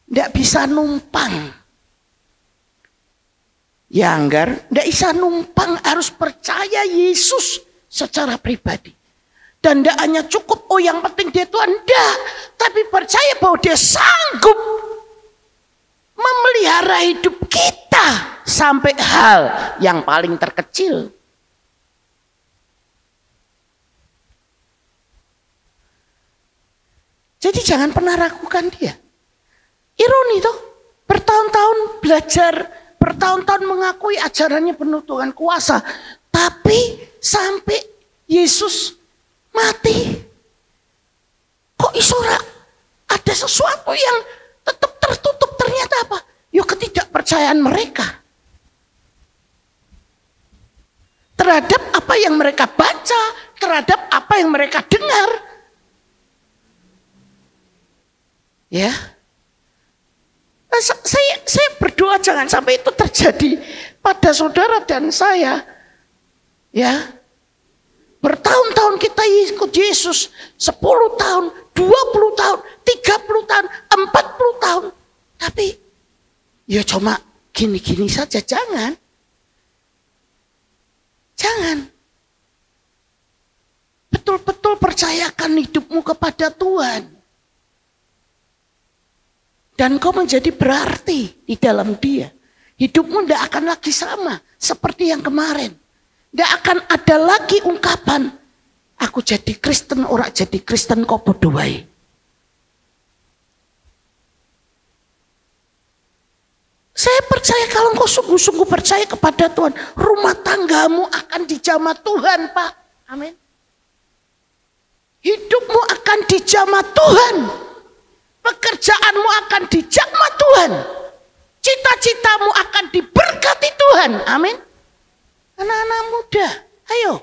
ndak bisa numpang. Ya Anggar, ndak bisa numpang, harus percaya Yesus secara pribadi. Dan ndak hanya cukup, oh yang penting dia Tuhan, ndak. Tapi percaya bahwa dia sanggup memelihara hidup kita sampai hal yang paling terkecil. Jadi jangan pernah ragukan dia. Ironi toh, bertahun-tahun belajar, bertahun-tahun mengakui ajarannya penuh dengan kuasa. Tapi sampai Yesus mati, kok isora ada sesuatu yang tetap tertutup, ternyata apa? Yuk ketidakpercayaan mereka terhadap apa yang mereka baca, terhadap apa yang mereka dengar. Ya, saya berdoa jangan sampai itu terjadi pada saudara dan saya. Ya, bertahun-tahun kita ikut Yesus, 10 tahun, 20 tahun, 30 tahun, 40 tahun. Tapi ya cuma gini-gini saja, jangan. Jangan. Betul-betul percayakan hidupmu kepada Tuhan. Dan kau menjadi berarti di dalam Dia. Hidupmu tidak akan lagi sama seperti yang kemarin. Tidak akan ada lagi ungkapan, aku jadi Kristen, orang jadi Kristen kok bodoh wae. Saya percaya kalau engkau sungguh-sungguh percaya kepada Tuhan, rumah tanggamu akan dijamah Tuhan, Pak. Amin. Hidupmu akan dijamah Tuhan. Pekerjaanmu akan dijamah Tuhan. Cita-citamu akan diberkati Tuhan. Amin. Anak-anak muda, ayo.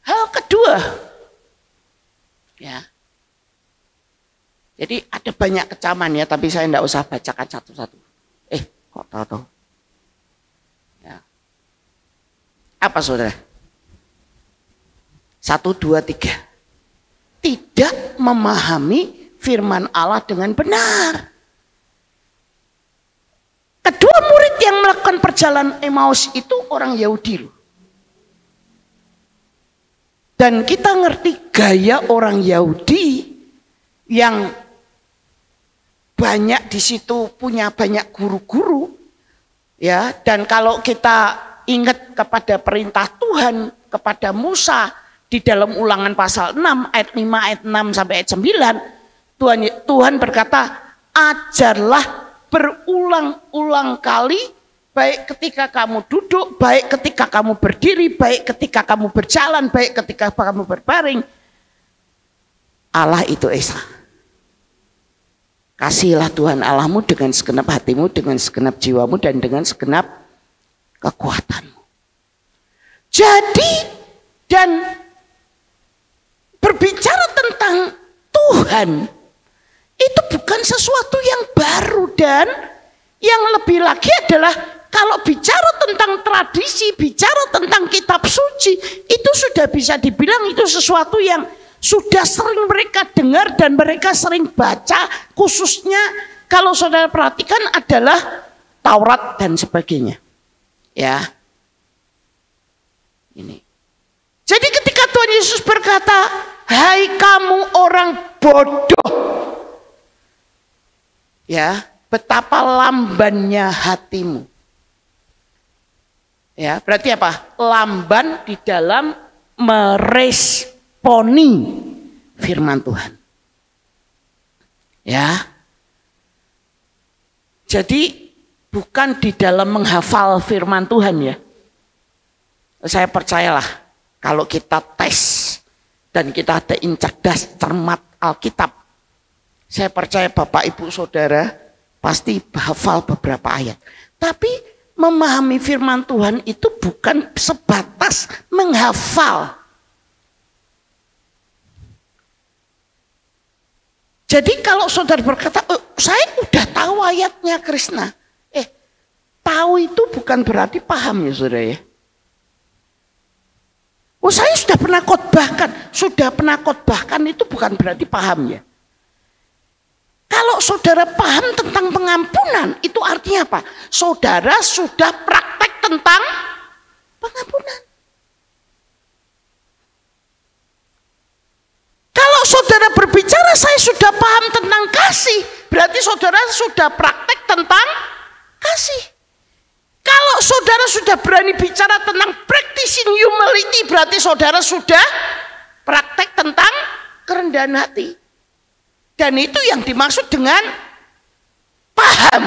Hal kedua, ya. Jadi ada banyak kecaman ya, tapi saya tidak usah bacakan satu-satu. Kok tahu? Ya. Apa saudara? 1, 2, 3. Tidak memahami firman Allah dengan benar. Kedua murid yang melakukan perjalanan Emmaus itu orang Yahudi loh. Dan kita ngerti gaya orang Yahudi yang banyak di situ punya banyak guru-guru, ya. Dan kalau kita ingat kepada perintah Tuhan kepada Musa di dalam Ulangan pasal 6 ayat 5 ayat 6 sampai ayat 9, Tuhan berkata, ajarlah berulang-ulang kali, baik ketika kamu duduk, baik ketika kamu berdiri, baik ketika kamu berjalan, baik ketika kamu berbaring. Allah itu Esa. Kasihilah Tuhan Allahmu dengan segenap hatimu, dengan segenap jiwamu, dan dengan segenap kekuatanmu. Jadi, dan berbicara tentang Tuhan, itu bukan sesuatu yang baru. Dan yang lebih lagi adalah, kalau bicara tentang tradisi, bicara tentang kitab suci, itu sudah bisa dibilang itu sesuatu yang sudah sering mereka dengar dan mereka sering baca, khususnya kalau saudara perhatikan adalah Taurat dan sebagainya. Ya. Ini. Jadi ketika Tuhan Yesus berkata, hai kamu orang bodoh. Ya, betapa lambannya hatimu. Ya, berarti apa? Lamban di dalam meresponi firman Tuhan. Ya. Jadi bukan di dalam menghafal firman Tuhan ya. Saya percayalah kalau kita tes dan kita ada cerdas cermat Alkitab, saya percaya Bapak Ibu Saudara pasti hafal beberapa ayat. Tapi memahami firman Tuhan itu bukan sebatas menghafal. Jadi kalau saudara berkata, saya udah tahu ayatnya Krishna. Tahu itu bukan berarti paham ya saudara ya. Saya sudah pernah khotbahkan itu bukan berarti paham ya. Kalau saudara paham tentang pengampunan, itu artinya apa? Saudara sudah praktek tentang pengampunan. Kalau saudara berbicara, saya sudah paham tentang kasih, berarti saudara sudah praktek tentang kasih. Kalau saudara sudah berani bicara tentang practicing humility, berarti saudara sudah praktek tentang kerendahan hati. Dan itu yang dimaksud dengan paham.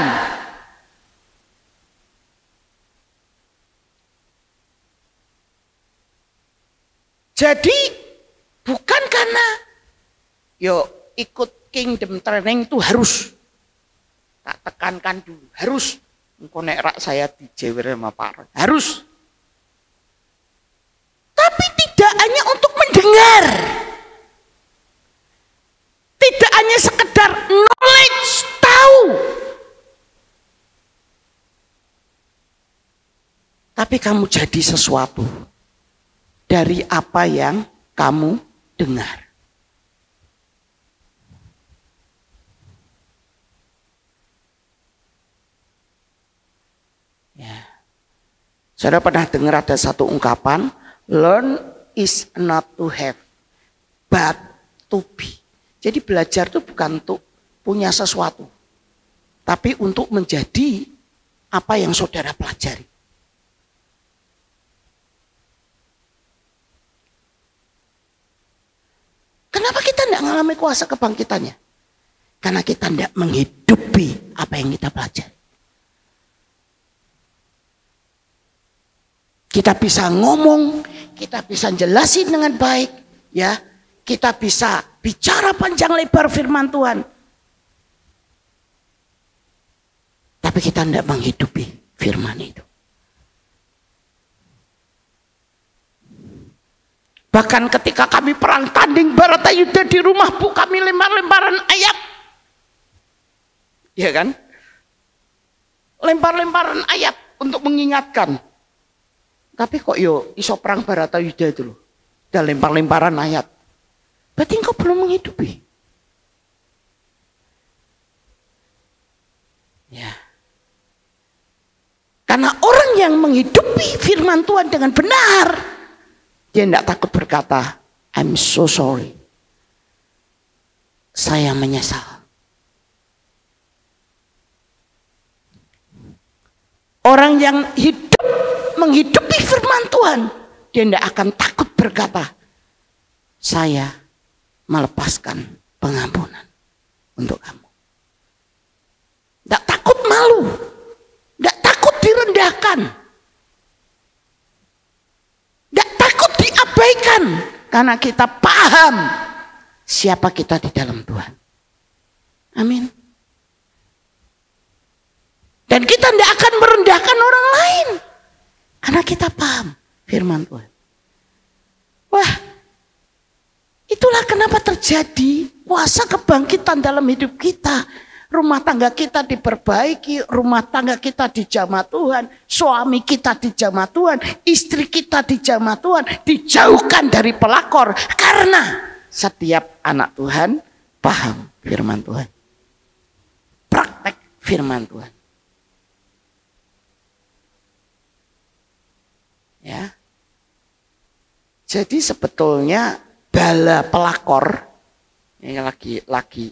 Jadi bukan karena ikut kingdom training itu harus. Tak tekankan dulu, harus. Engkau nek rak saya dijewer sama Pak Roy. Harus. Tapi tidak hanya untuk mendengar. Tidak hanya sekedar knowledge, tahu. Tapi kamu jadi sesuatu dari apa yang kamu dengar. Ya. Saudara pernah dengar ada satu ungkapan, learn is not to have, but to be. Jadi belajar itu bukan untuk punya sesuatu, tapi untuk menjadi apa yang saudara pelajari. tidak mengalami kuasa kebangkitannya? Karena kita tidak menghidupi apa yang kita pelajari. Kita bisa ngomong, kita bisa jelasin dengan baik, ya. Kita bisa bicara panjang lebar firman Tuhan. Tapi kita tidak menghidupi firman itu. Bahkan ketika kami perang tanding Baratayuda di rumah Bu, kami lempar-lemparan ayat. Iya kan? Lempar-lemparan ayat untuk mengingatkan. Tapi kok iso perang Baratayuda itu loh. Dan lempar-lemparan ayat. Berarti engkau belum menghidupi. Ya. Karena orang yang menghidupi firman Tuhan dengan benar, dia tidak takut berkata, I'm so sorry. Saya menyesal. Orang yang menghidupi firman Tuhan, dia tidak akan takut berkata, saya melepaskan pengampunan untuk kamu. Tidak takut malu, tidak takut direndahkan, tidak takut diabaikan, karena kita paham siapa kita di dalam Tuhan. Amin. Dan kita tidak akan merendahkan orang lain. Karena kita paham firman Tuhan. Wah, itulah kenapa terjadi kuasa kebangkitan dalam hidup kita. Rumah tangga kita diperbaiki, rumah tangga kita dijamah Tuhan, suami kita dijamah Tuhan, istri kita dijamah Tuhan, dijauhkan dari pelakor. Karena setiap anak Tuhan paham firman Tuhan. Praktek firman Tuhan. Ya. Jadi sebetulnya bala pelakor, ini lagi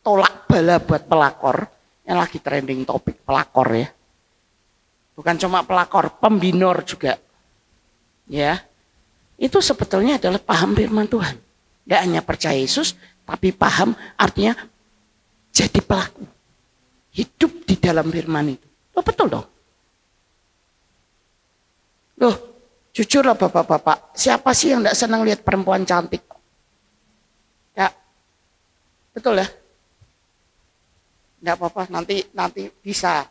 tolak bala buat pelakor, yang lagi trending topik pelakor ya. Bukan cuma pelakor, pembinor juga. Ya. Itu sebetulnya adalah paham firman Tuhan. Tidak hanya percaya Yesus, tapi paham artinya jadi pelaku. Hidup di dalam firman itu. Oh, betul dong. Loh, jujur lah bapak-bapak, siapa sih yang tidak senang lihat perempuan cantik? Ya, betul ya? Tidak apa-apa, nanti bisa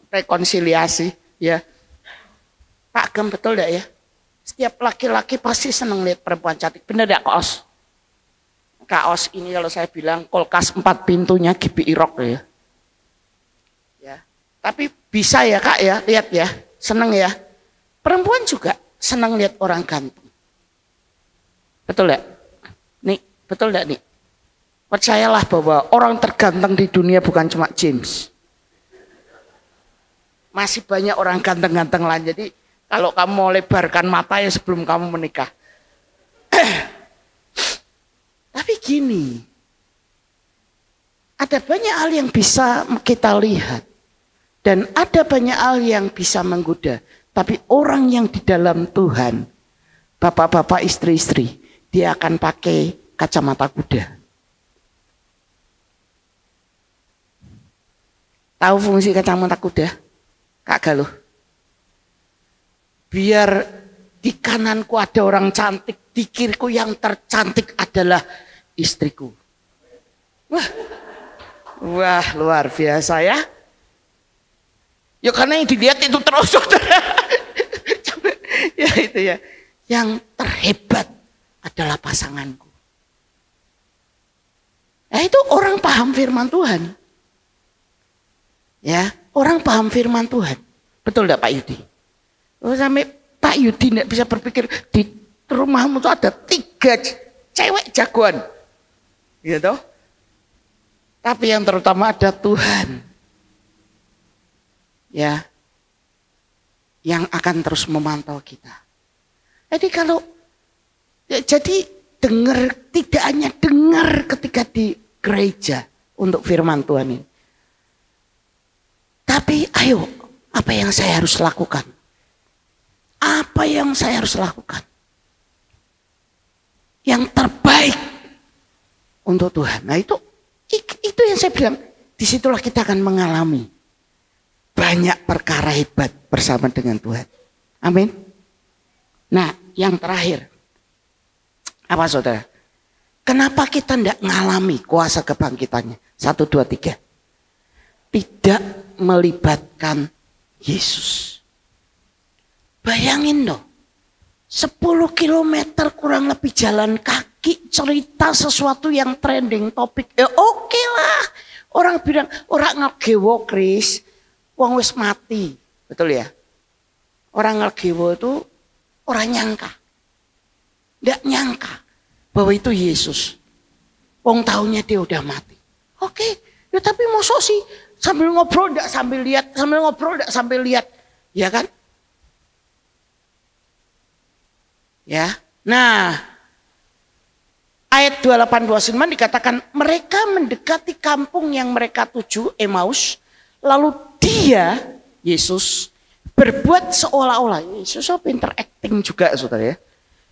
rekonsiliasi ya. Pak Gem, betul tidak ya? Setiap laki-laki pasti senang lihat perempuan cantik, benar tidak Kaos? Kaos ini kalau saya bilang kulkas 4 pintunya GBI Rock ya. Ya, tapi bisa ya Kak ya, lihat ya, senang ya. Perempuan juga senang lihat orang ganteng. Betul ya? Nih, betul enggak nih? Percayalah bahwa orang terganteng di dunia bukan cuma James. Masih banyak orang ganteng-ganteng lain. Jadi kalau kamu mau lebarkan mata ya sebelum kamu menikah. Tapi gini, ada banyak hal yang bisa kita lihat. Dan ada banyak hal yang bisa menggoda. Tapi orang yang di dalam Tuhan, bapak-bapak, istri-istri, dia akan pakai kacamata kuda. Tahu fungsi kacamata kuda? Kak Galuh. Biar di kananku ada orang cantik, di kiriku yang tercantik adalah istriku. Wah, luar biasa ya. Ya karena yang dilihat itu terus saudara. Ya itu ya. Yang terhebat adalah pasanganku. Nah itu orang paham firman Tuhan. Ya, orang paham firman Tuhan. Betul enggak Pak Yudi? Oh, sampai Pak Yudi enggak bisa berpikir di rumahmu tuh ada 3 cewek jagoan. Gitu. Tapi yang terutama ada Tuhan. Ya, yang akan terus memantau kita. Jadi kalau jadi dengar, tidak hanya dengar ketika di gereja untuk firman Tuhan ini. Tapi ayo, apa yang saya harus lakukan? Apa yang saya harus lakukan? Yang terbaik untuk Tuhan. Nah itu yang saya bilang, disitulah kita akan mengalami banyak perkara hebat bersama dengan Tuhan. Amin. Nah yang terakhir, apa saudara? Kenapa kita tidak mengalami kuasa kebangkitannya? 1, 2, 3. Tidak melibatkan Yesus. Bayangin dong. 10 kilometer kurang lebih jalan kaki, cerita sesuatu yang trending topik. Ya oke lah. Orang bilang, orang ngegewo Kris, wong wis mati. Betul ya? Orang ngegewo itu orang nyangka. Tidak nyangka bahwa itu Yesus. Wong taunya dia udah mati. Oke, ya tapi mosok sih sambil ngobrol enggak sambil lihat, sambil ngobrol enggak sambil lihat. Ya kan? Ya. Nah, ayat 28-29 dikatakan mereka mendekati kampung yang mereka tuju, Emmaus, lalu dia, Yesus, berbuat seolah-olah. Yesus pinter acting juga saudara ya.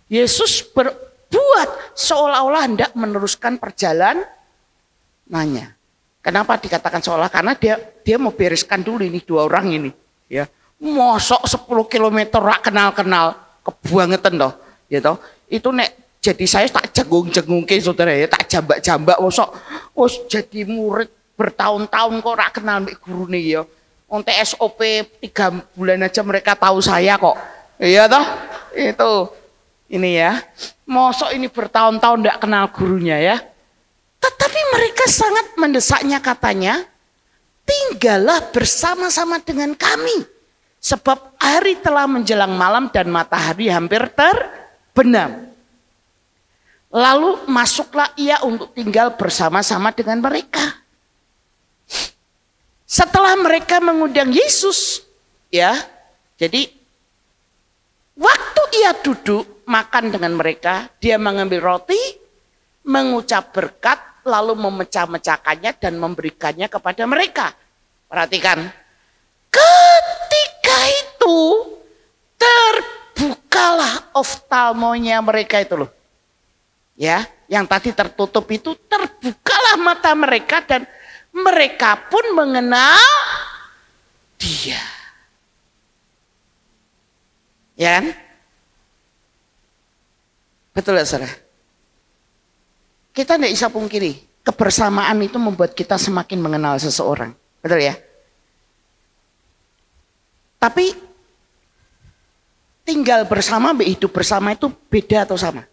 Yesus berbuat seolah-olah hendak meneruskan perjalanannya. Kenapa dikatakan seolah? Karena dia mau bereskan dulu ini 2 orang ini. Ya, mosok 10 kilometer rak kenal-kenal, kebangetan toh. Ya toh, itu nek jadi saya tak jagung-jagungke saudara ya, tak jambak-jambak mosok jadi murid bertahun-tahun kok rak kenal mbek gurune ya. Onte SOP 3 bulan aja mereka tahu saya kok. Iya toh? Itu ini ya. Mosok ini bertahun-tahun enggak kenal gurunya ya. Tetapi mereka sangat mendesaknya katanya, tinggallah bersama-sama dengan kami. Sebab hari telah menjelang malam dan matahari hampir terbenam. Lalu masuklah ia untuk tinggal bersama-sama dengan mereka. Setelah mereka mengundang Yesus, ya, jadi waktu ia duduk makan dengan mereka, dia mengambil roti, mengucap berkat, lalu memecah-mecahkannya dan memberikannya kepada mereka. Perhatikan, ketika itu terbukalah oftalmonya mereka itu loh. Ya, yang tadi tertutup itu terbukalah mata mereka dan mereka pun mengenal dia. Ya kan? Betul ya saudara? Kita tidak bisa pungkiri, kebersamaan itu membuat kita semakin mengenal seseorang. Betul ya? Tapi tinggal bersama, hidup bersama itu beda atau sama?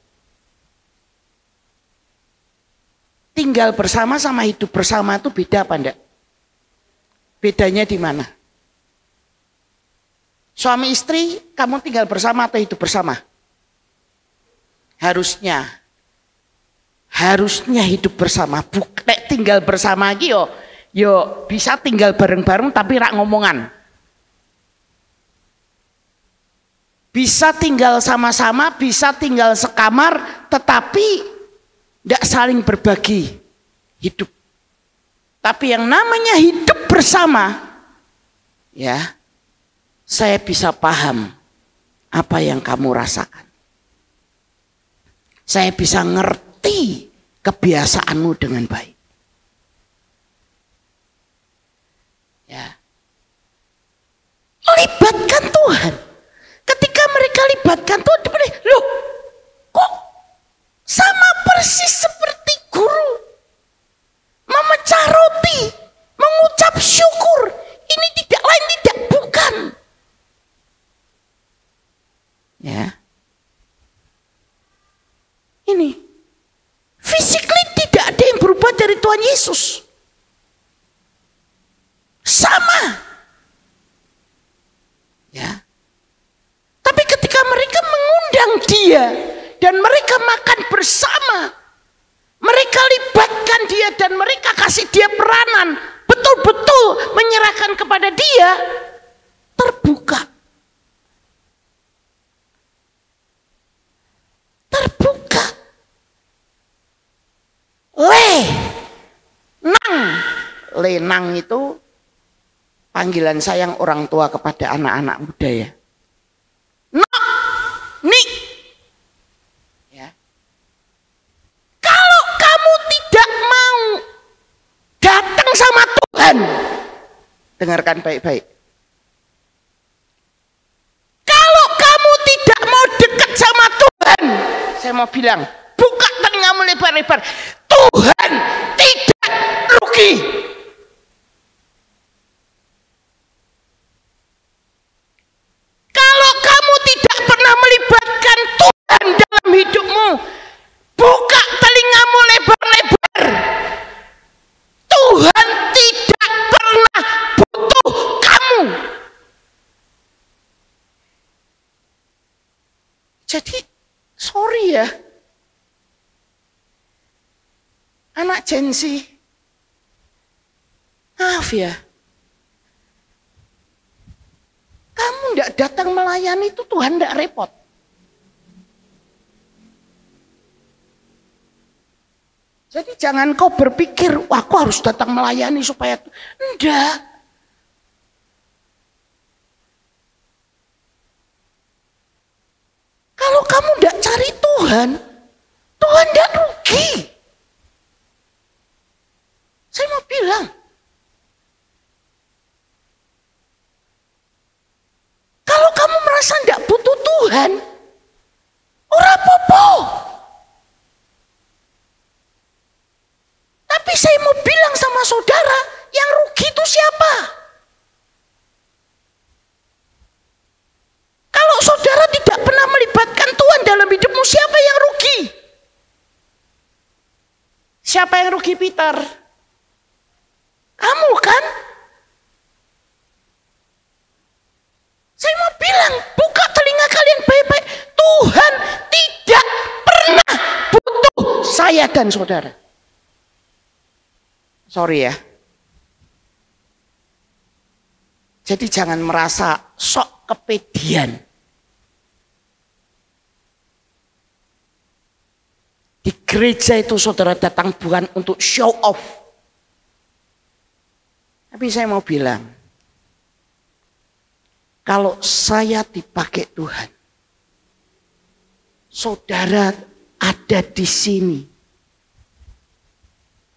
Tinggal bersama sama hidup bersama itu beda apa enggak? Bedanya di mana? Suami istri, kamu tinggal bersama atau hidup bersama? Harusnya hidup bersama. Bukan tinggal bersama lagi yo bisa tinggal bareng-bareng tapi rak ngomongan. Bisa tinggal sama-sama, bisa tinggal sekamar, tetapi tidak saling berbagi hidup. Tapi yang namanya hidup bersama, ya, saya bisa paham apa yang kamu rasakan. Saya bisa ngerti kebiasaanmu dengan baik. Ya. Libatkan Tuhan. Ketika mereka libatkan Tuhan, loh, kok sama persis seperti guru memecah roti, mengucap syukur. Ini tidak lain tidak bukan. Ya. Ini physically tidak ada yang berubah dari Tuhan Yesus. Sama. Ya. Tapi ketika mereka mengundang dia dan mereka makan bersama, mereka libatkan dia dan mereka kasih dia peranan, betul-betul menyerahkan kepada dia, terbuka. Terbuka. Lenang itu panggilan sayang orang tua kepada anak-anak muda ya. Nik. Ya. Kalau kamu tidak Dengarkan baik-baik. Kalau kamu tidak mau dekat sama Tuhan, saya mau bilang, buka telingamu lebar-lebar. Tuhan tidak rugi. Kalau kamu tidak pernah melibatkan Tuhan dalam hidupmu, buka telingamu lebar-lebar. Tuhan tidak pernah butuh kamu. Jadi, sorry ya, anak Gen Z, maaf ya, kamu tidak datang melayani itu Tuhan tidak repot. Jadi jangan kau berpikir, wah aku harus datang melayani supaya enggak. Kalau kamu enggak cari Tuhan, Tuhan enggak rugi. Saya mau bilang, kalau kamu merasa enggak butuh Tuhan, ora apa-apa. Tapi saya mau bilang sama saudara, yang rugi itu siapa? Kalau saudara tidak pernah melibatkan Tuhan dalam hidupmu, siapa yang rugi? Siapa yang rugi, Peter? Kamu kan? Saya mau bilang, buka telinga kalian baik-baik. Tuhan tidak pernah butuh saya dan saudara. Sorry ya. Jadi jangan merasa sok kepedean. Di gereja itu saudara datang bukan untuk show off. Tapi saya mau bilang, kalau saya dipakai Tuhan, saudara ada di sini.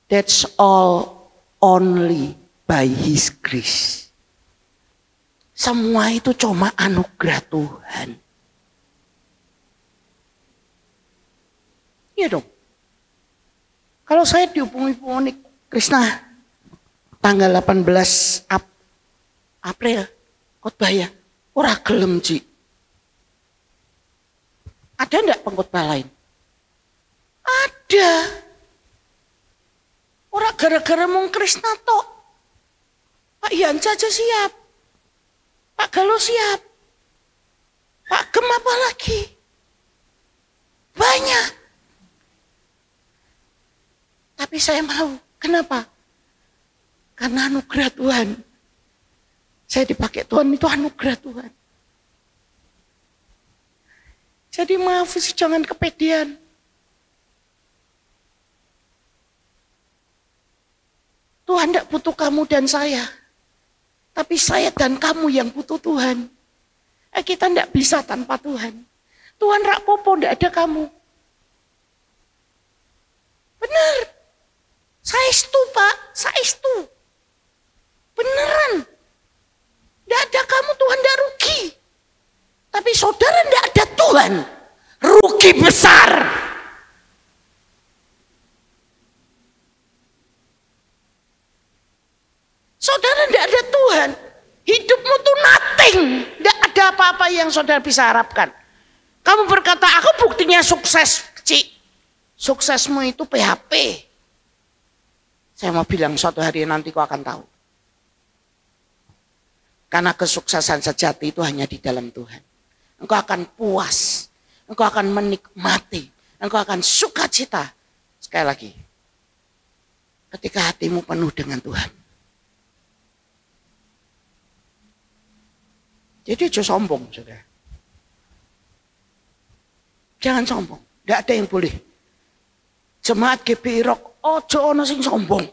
That's all only by His grace. Semua itu cuma anugerah Tuhan. Iya dong. Kalau saya dihubungi Krishna tanggal 18 April khotbah ya, ora gelem Ci. Ada enggak pengkhotbah lain? Ada. Ora gara-gara mung Krishna tok. Pak Yanca aja siap. Pak Galo siap. Pak Gem apa lagi? Banyak. Tapi saya mau. Kenapa? Karena anugerah Tuhan. Saya dipakai Tuhan, itu anugerah Tuhan. Jadi maaf sih, jangan kepedean. Tuhan tidak butuh kamu dan saya. Tapi saya dan kamu yang butuh Tuhan. Kita tidak bisa tanpa Tuhan. Tuhan rak popo, tidak ada kamu. Benar. Saestu Pak, saestu. Beneran. Tidak ada kamu, Tuhan tidak rugi. Tapi saudara tidak ada Tuhan. Rugi besar. Saudara tidak ada Tuhan, hidupmu tuh nothing. Tidak ada apa-apa yang saudara bisa harapkan. Kamu berkata, aku buktinya sukses, Ci. Suksesmu itu PHP. Saya mau bilang suatu hari nanti kau akan tahu. Karena kesuksesan sejati itu hanya di dalam Tuhan. Engkau akan puas, engkau akan menikmati, engkau akan sukacita. Sekali lagi, ketika hatimu penuh dengan Tuhan. Jadi jangan sombong, saudara. Jangan sombong. Tidak ada yang boleh. Jemaat GBI Rock, ojo ono sing sombong.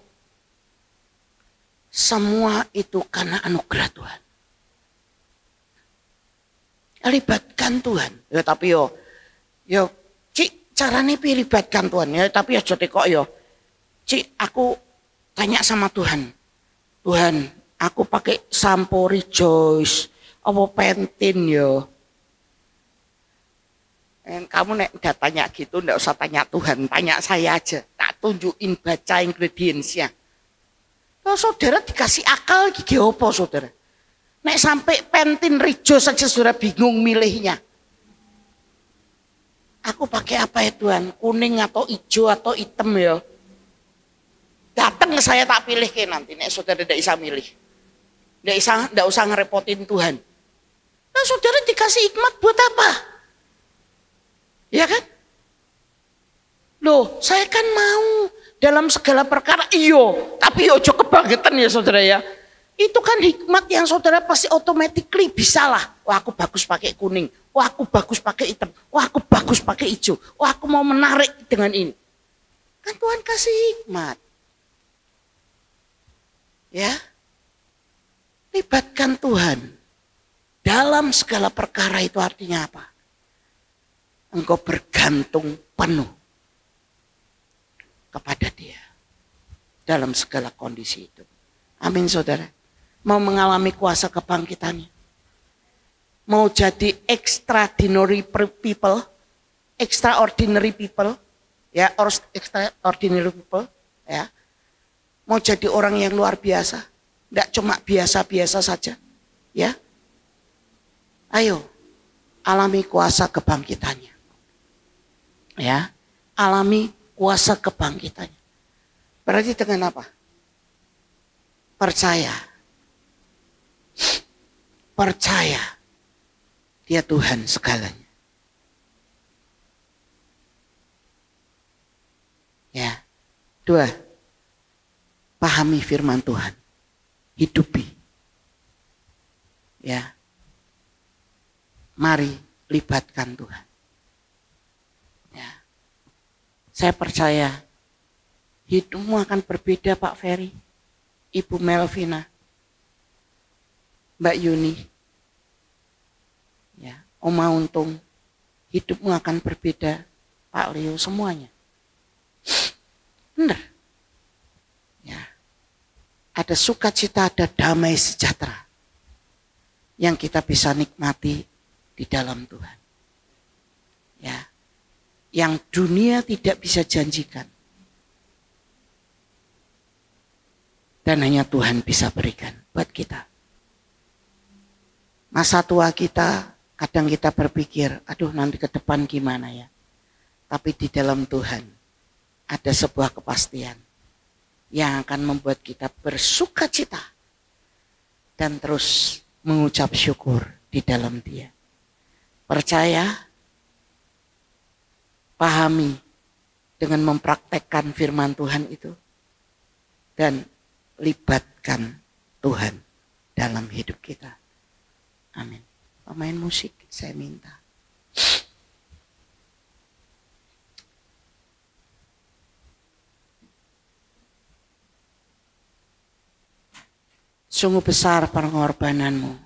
Semua itu karena anugerah Tuhan. Libatkan Tuhan. Ya tapi yo Cik, carane piye libatkan Tuhan? Ya tapi aja tekok yo. Cik, aku tanya sama Tuhan. Tuhan, Aku pakai sampo Rejoice, apa Pantene yo. Kamu nek udah tanya gitu, ndak usah tanya Tuhan, tanya saya aja. Tak tunjukin baca ingredientsnya. Oh, saudara dikasih akal gigi apa saudara? Nek sampai Pantene Rejoice saja saudara bingung milihnya. Aku pakai apa ya Tuhan? Kuning atau hijau atau hitam ya? Datang ke saya tak pilih ke nanti. Nek saudara tidak bisa milih. Tidak usah ngerepotin Tuhan. Nah saudara dikasih hikmat buat apa? Ya kan? Loh saya kan mau dalam segala perkara. Iyo. Tapi ojo kebangetan ya saudara ya. Itu kan hikmat yang saudara pasti automatically bisa lah. Wah aku bagus pakai kuning. Wah aku bagus pakai hitam. Wah aku bagus pakai hijau. Wah aku mau menarik dengan ini. Kan Tuhan kasih hikmat. Ya. Libatkan Tuhan. Dalam segala perkara itu artinya apa? Engkau bergantung penuh kepada Dia. Dalam segala kondisi itu. Amin saudara. Mau mengalami kuasa kebangkitannya. Mau jadi extraordinary people. Ya, extraordinary people. Ya. Mau jadi orang yang luar biasa. Tidak cuma biasa-biasa saja. Ya. Ayo. Alami kuasa kebangkitannya. Ya. Alami kuasa kebangkitannya. Berarti dengan apa? Percaya. Percaya. Dia Tuhan segalanya. Ya. 2. Pahami firman Tuhan. Hidupi. Ya. Mari libatkan Tuhan. Ya. Saya percaya hidupmu akan berbeda Pak Ferry, Ibu Melvina, Mbak Yuni, ya, Oma Untung, hidupmu akan berbeda, Pak Leo, semuanya. Benar. Ya. Ada sukacita, ada damai sejahtera yang kita bisa nikmati di dalam Tuhan. Ya. Yang dunia tidak bisa janjikan. Dan hanya Tuhan bisa berikan buat kita. Masa tua kita, kadang kita berpikir, aduh nanti ke depan gimana ya. Tapi di dalam Tuhan ada sebuah kepastian yang akan membuat kita bersuka cita dan terus mengucap syukur di dalam Dia. Percaya, pahami dengan mempraktekkan firman Tuhan itu, dan libatkan Tuhan dalam hidup kita. Amin. Pemain musik saya minta. Sungguh besar pengorbananmu.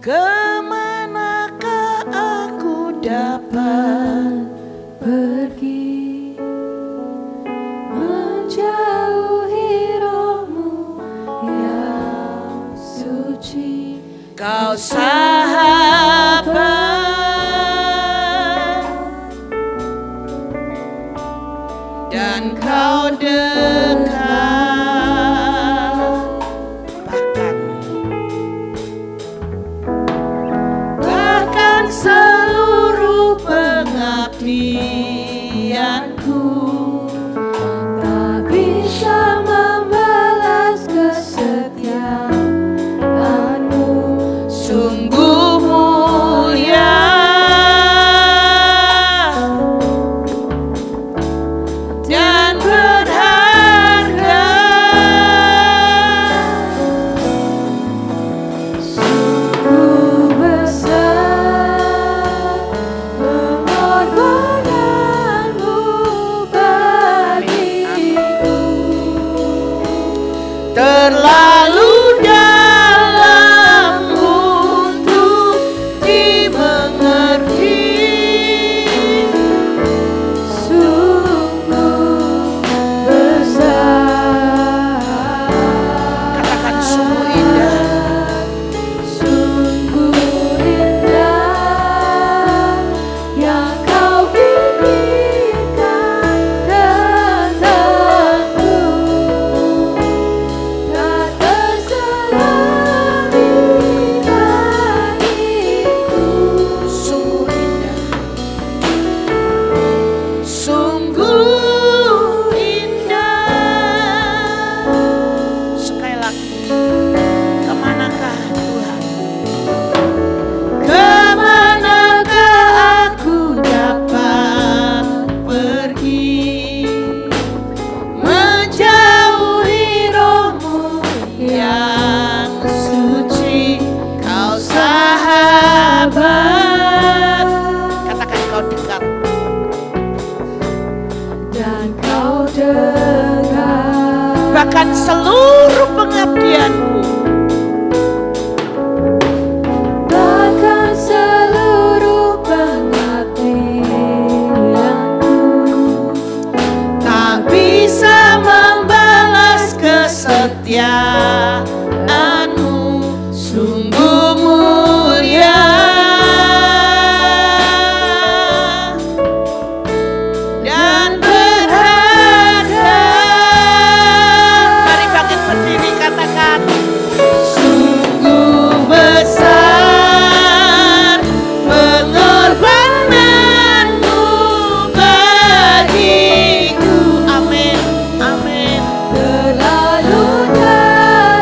Kemanakah aku dapat pergi menjauhi rohmu yang suci? Kau sahabat dan kau dekat. Seluruh pengabdianku Tak bisa membalas kesetiaanmu. sungguh mulia dan berharga. terlalu dalam untuk dimengerti. Sungguh besar. Katakan sungguh indah. Sungguh indah yang kau berikan tentangku, tak terselami bagiku. Sungguh indah. Sungguh indah. Sekali lagi. Kemanakah Tuhan? Kemanakah aku dapat pergi, menjauhi roh-Mu yang suci, Kau sahabat. Katakan Kau dekat. Dan kau dengar Bahkan seluruh pengabdianku, bahkan seluruh pengabdianku, tak bisa membalas kesetiaan-Mu, sungguh mulia dan berharga. Mari bangkit berdiri, katakan sungguh besar pengorbanan-Mu bagiku. Amin, amin. terlalu dalam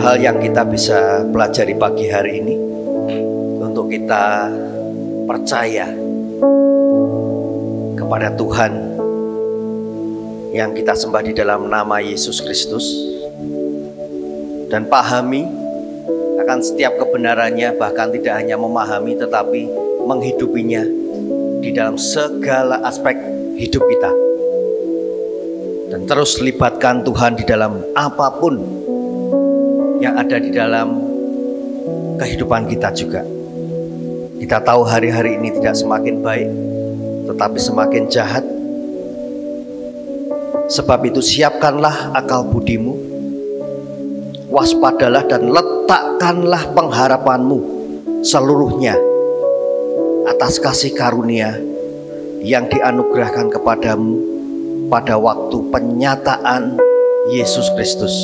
Ada hal yang kita bisa pelajari pagi hari ini untuk kita percaya kepada Tuhan yang kita sembah di dalam nama Yesus Kristus, dan pahami akan setiap kebenarannya, bahkan tidak hanya memahami tetapi menghidupinya di dalam segala aspek hidup kita. Dan terus libatkan Tuhan di dalam apapun yang ada di dalam kehidupan kita juga. Kita tahu hari-hari ini tidak semakin baik, tetapi semakin jahat. Sebab itu siapkanlah akal budimu, waspadalah dan letakkanlah pengharapanmu seluruhnya atas kasih karunia yang dianugerahkan kepadamu pada waktu penyataan Yesus Kristus.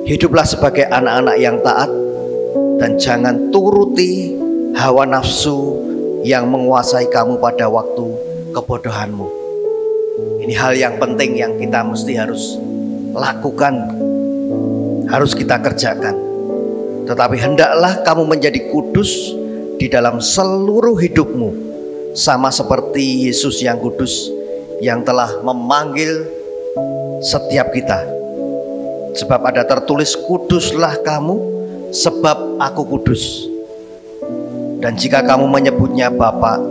Hiduplah sebagai anak-anak yang taat dan jangan turuti hawa nafsu yang menguasai kamu pada waktu kebodohanmu. Ini hal yang penting yang kita mesti harus lakukan, harus kita kerjakan. Tetapi hendaklah kamu menjadi kudus di dalam seluruh hidupmu, sama seperti Yesus yang kudus yang telah memanggil setiap kita. Sebab ada tertulis, kuduslah kamu sebab aku kudus. Dan jika kamu menyebutnya Bapa,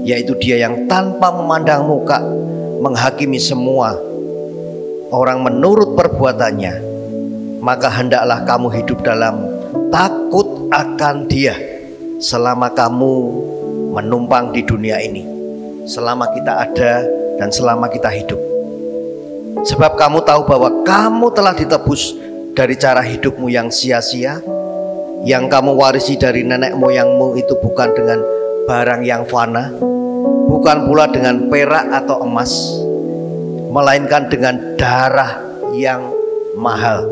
yaitu Dia yang tanpa memandang muka menghakimi semua orang menurut perbuatannya, maka hendaklah kamu hidup dalam takut akan Dia selama kamu menumpang di dunia ini, selama kita ada dan selama kita hidup. Sebab kamu tahu bahwa kamu telah ditebus dari cara hidupmu yang sia-sia, yang kamu warisi dari nenek moyangmu itu bukan dengan barang yang fana, bukan pula dengan perak atau emas, melainkan dengan darah yang mahal,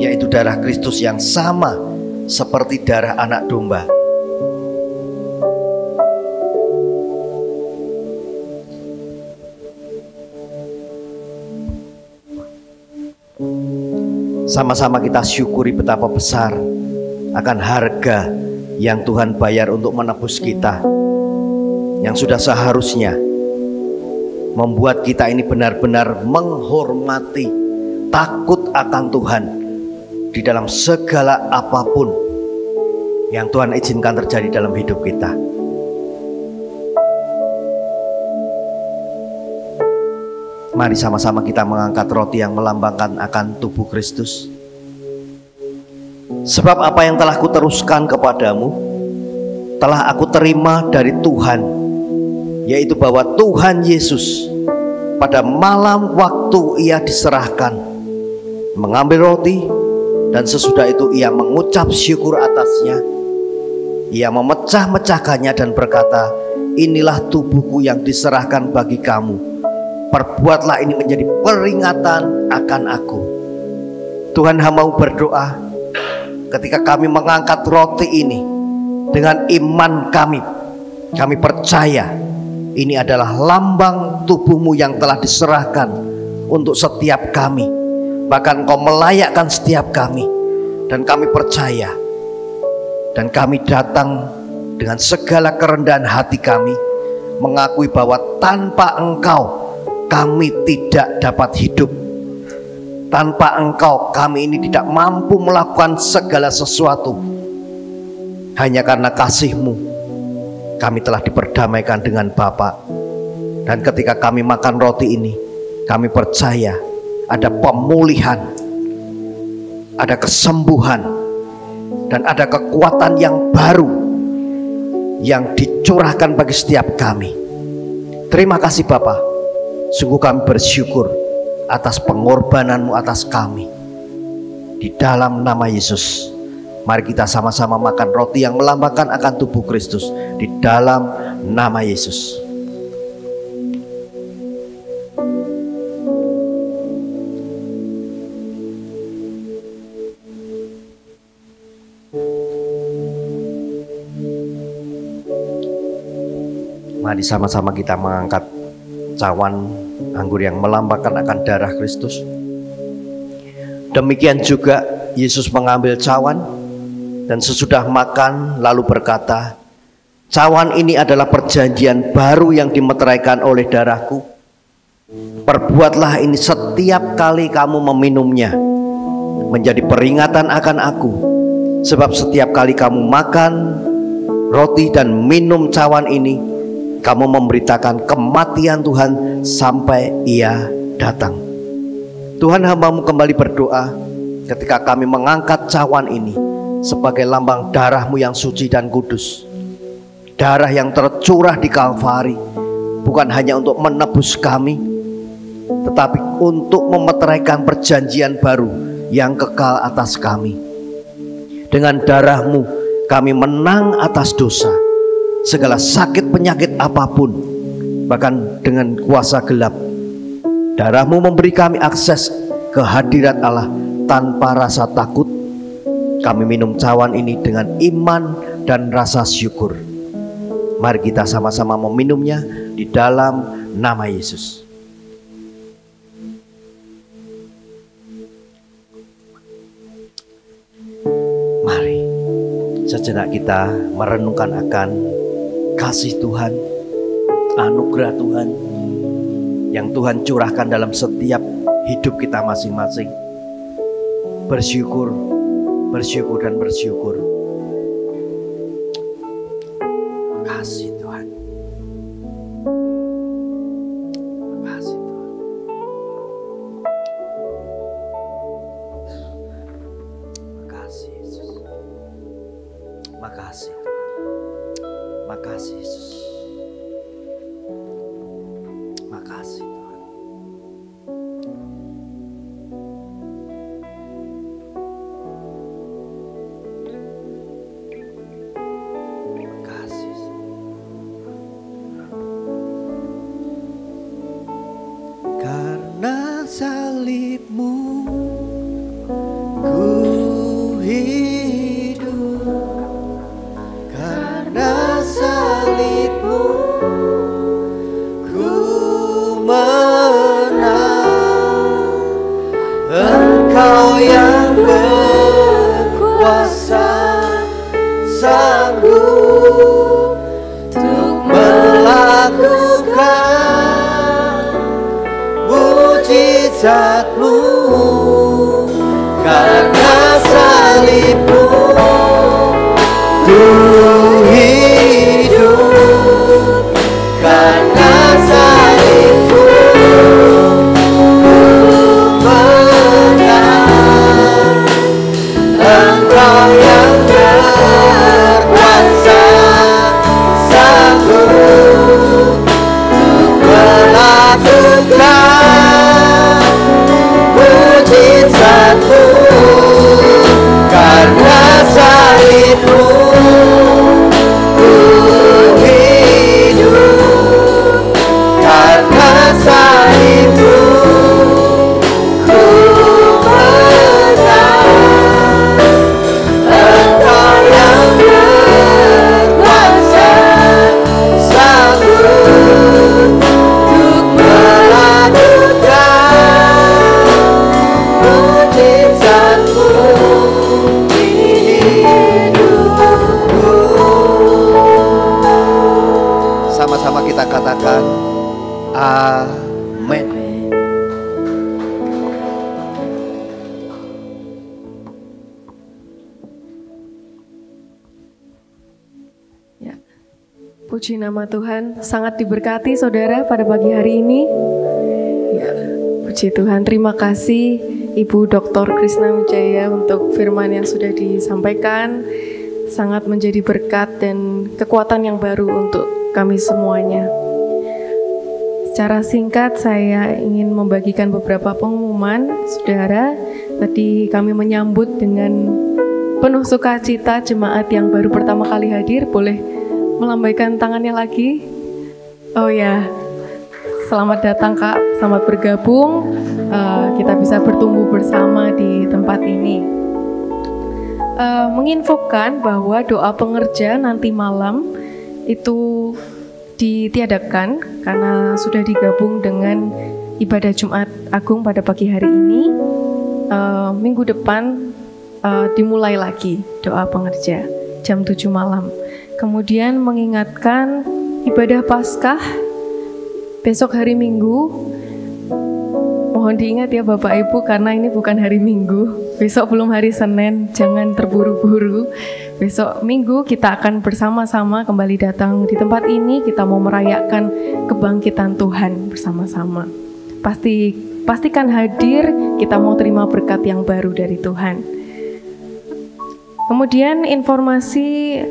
yaitu darah Kristus yang sama seperti darah anak domba. Sama-sama kita syukuri betapa besar akan harga yang Tuhan bayar untuk menebus kita, yang sudah seharusnya membuat kita ini benar-benar menghormati, takut akan Tuhan di dalam segala apapun yang Tuhan izinkan terjadi dalam hidup kita. Mari sama-sama kita mengangkat roti yang melambangkan akan tubuh Kristus. Sebab apa yang telah kuteruskan kepadamu telah aku terima dari Tuhan, yaitu bahwa Tuhan Yesus pada malam waktu Ia diserahkan mengambil roti, dan sesudah itu Ia mengucap syukur atasnya. Ia memecah-mecahkannya dan berkata, inilah tubuhku yang diserahkan bagi kamu. Perbuatlah ini menjadi peringatan akan aku. Tuhan hamba berdoa, ketika kami mengangkat roti ini dengan iman kami percaya ini adalah lambang tubuhmu yang telah diserahkan untuk setiap kami. Bahkan Kau melayakkan setiap kami, dan kami percaya, dan kami datang dengan segala kerendahan hati kami, mengakui bahwa tanpa Engkau kami tidak dapat hidup. Tanpa Engkau kami ini tidak mampu melakukan segala sesuatu. Hanya karena kasih-Mu kami telah diperdamaikan dengan Bapa. Dan ketika kami makan roti ini, kami percaya ada pemulihan, ada kesembuhan, dan ada kekuatan yang baru yang dicurahkan bagi setiap kami. Terima kasih Bapa. Sungguh kami bersyukur atas pengorbanan-Mu atas kami. Di dalam nama Yesus, mari kita sama-sama makan roti yang melambangkan akan tubuh Kristus. Di dalam nama Yesus. Mari sama-sama kita mengangkat cawan anggur yang melambangkan akan darah Kristus. Demikian juga Yesus mengambil cawan dan sesudah makan lalu berkata, "Cawan ini adalah perjanjian baru yang dimeteraikan oleh darahku. Perbuatlah ini setiap kali kamu meminumnya, menjadi peringatan akan aku. Sebab setiap kali kamu makan roti dan minum cawan ini, kamu memberitakan kematian Tuhan sampai Ia datang." Tuhan, hamba-Mu kembali berdoa ketika kami mengangkat cawan ini sebagai lambang darah-Mu yang suci dan kudus. Darah yang tercurah di Kalvari bukan hanya untuk menebus kami, tetapi untuk memeteraikan perjanjian baru yang kekal atas kami. Dengan darah-Mu kami menang atas dosa, segala sakit penyakit apapun, bahkan dengan kuasa gelap. Darah-Mu memberi kami akses ke hadirat Allah tanpa rasa takut. Kami minum cawan ini dengan iman dan rasa syukur. Mari kita sama-sama meminumnya di dalam nama Yesus. Mari sejenak kita merenungkan akan kasih Tuhan, anugerah Tuhan yang Tuhan curahkan dalam setiap hidup kita masing-masing. Bersyukur, bersyukur dan bersyukur. Makasih Tuhan. Makasih Tuhan. Makasih Yesus. Makasih Tuhan. Makasih Yesus. Makasih Tuhan. Makasih. Karena salib-Mu ku hidup. Karena salib-Mu ku menang. Engkau yang berkuasa, sanggup untuk melakukan mujizat-Mu. Karena salib-Mu ku hidup. Karena salib-Mu ku menang. Engkau yang berkuasa, sanggup untuk melakukan mujizat-Mu. Karena salib-Mu ku hidup. Karena salib-Mu ku menang. Engkau yang berkuasa, sanggup untuk melakukan mujizat-Mu di hidupku. Sama-sama kita katakan amin. Ya. Puji nama Tuhan, sangat diberkati saudara pada pagi hari ini. Ya, puji Tuhan, terima kasih Ibu Dr. Krisna Wijaya untuk firman yang sudah disampaikan. Sangat menjadi berkat dan kekuatan yang baru untuk kami semuanya. Secara singkat saya ingin membagikan beberapa pengumuman, saudara. Tadi kami menyambut dengan penuh sukacita jemaat yang baru pertama kali hadir. Boleh melambaikan tangannya lagi? Oh ya, selamat datang Kak, selamat bergabung. Kita bisa bertumbuh bersama di tempat ini. Menginfokan bahwa doa pengerja nanti malam itu ditiadakan karena sudah digabung dengan ibadah Jumat Agung pada pagi hari ini. minggu depan dimulai lagi doa pengerja jam 7 malam. Kemudian mengingatkan ibadah Paskah besok hari Minggu. Mohon diingat ya Bapak Ibu, karena ini bukan hari Minggu. Besok belum hari Senin, jangan terburu-buru. Besok Minggu kita akan bersama-sama kembali datang di tempat ini. Kita mau merayakan kebangkitan Tuhan bersama-sama. Pastikan hadir, kita mau terima berkat yang baru dari Tuhan. Kemudian informasi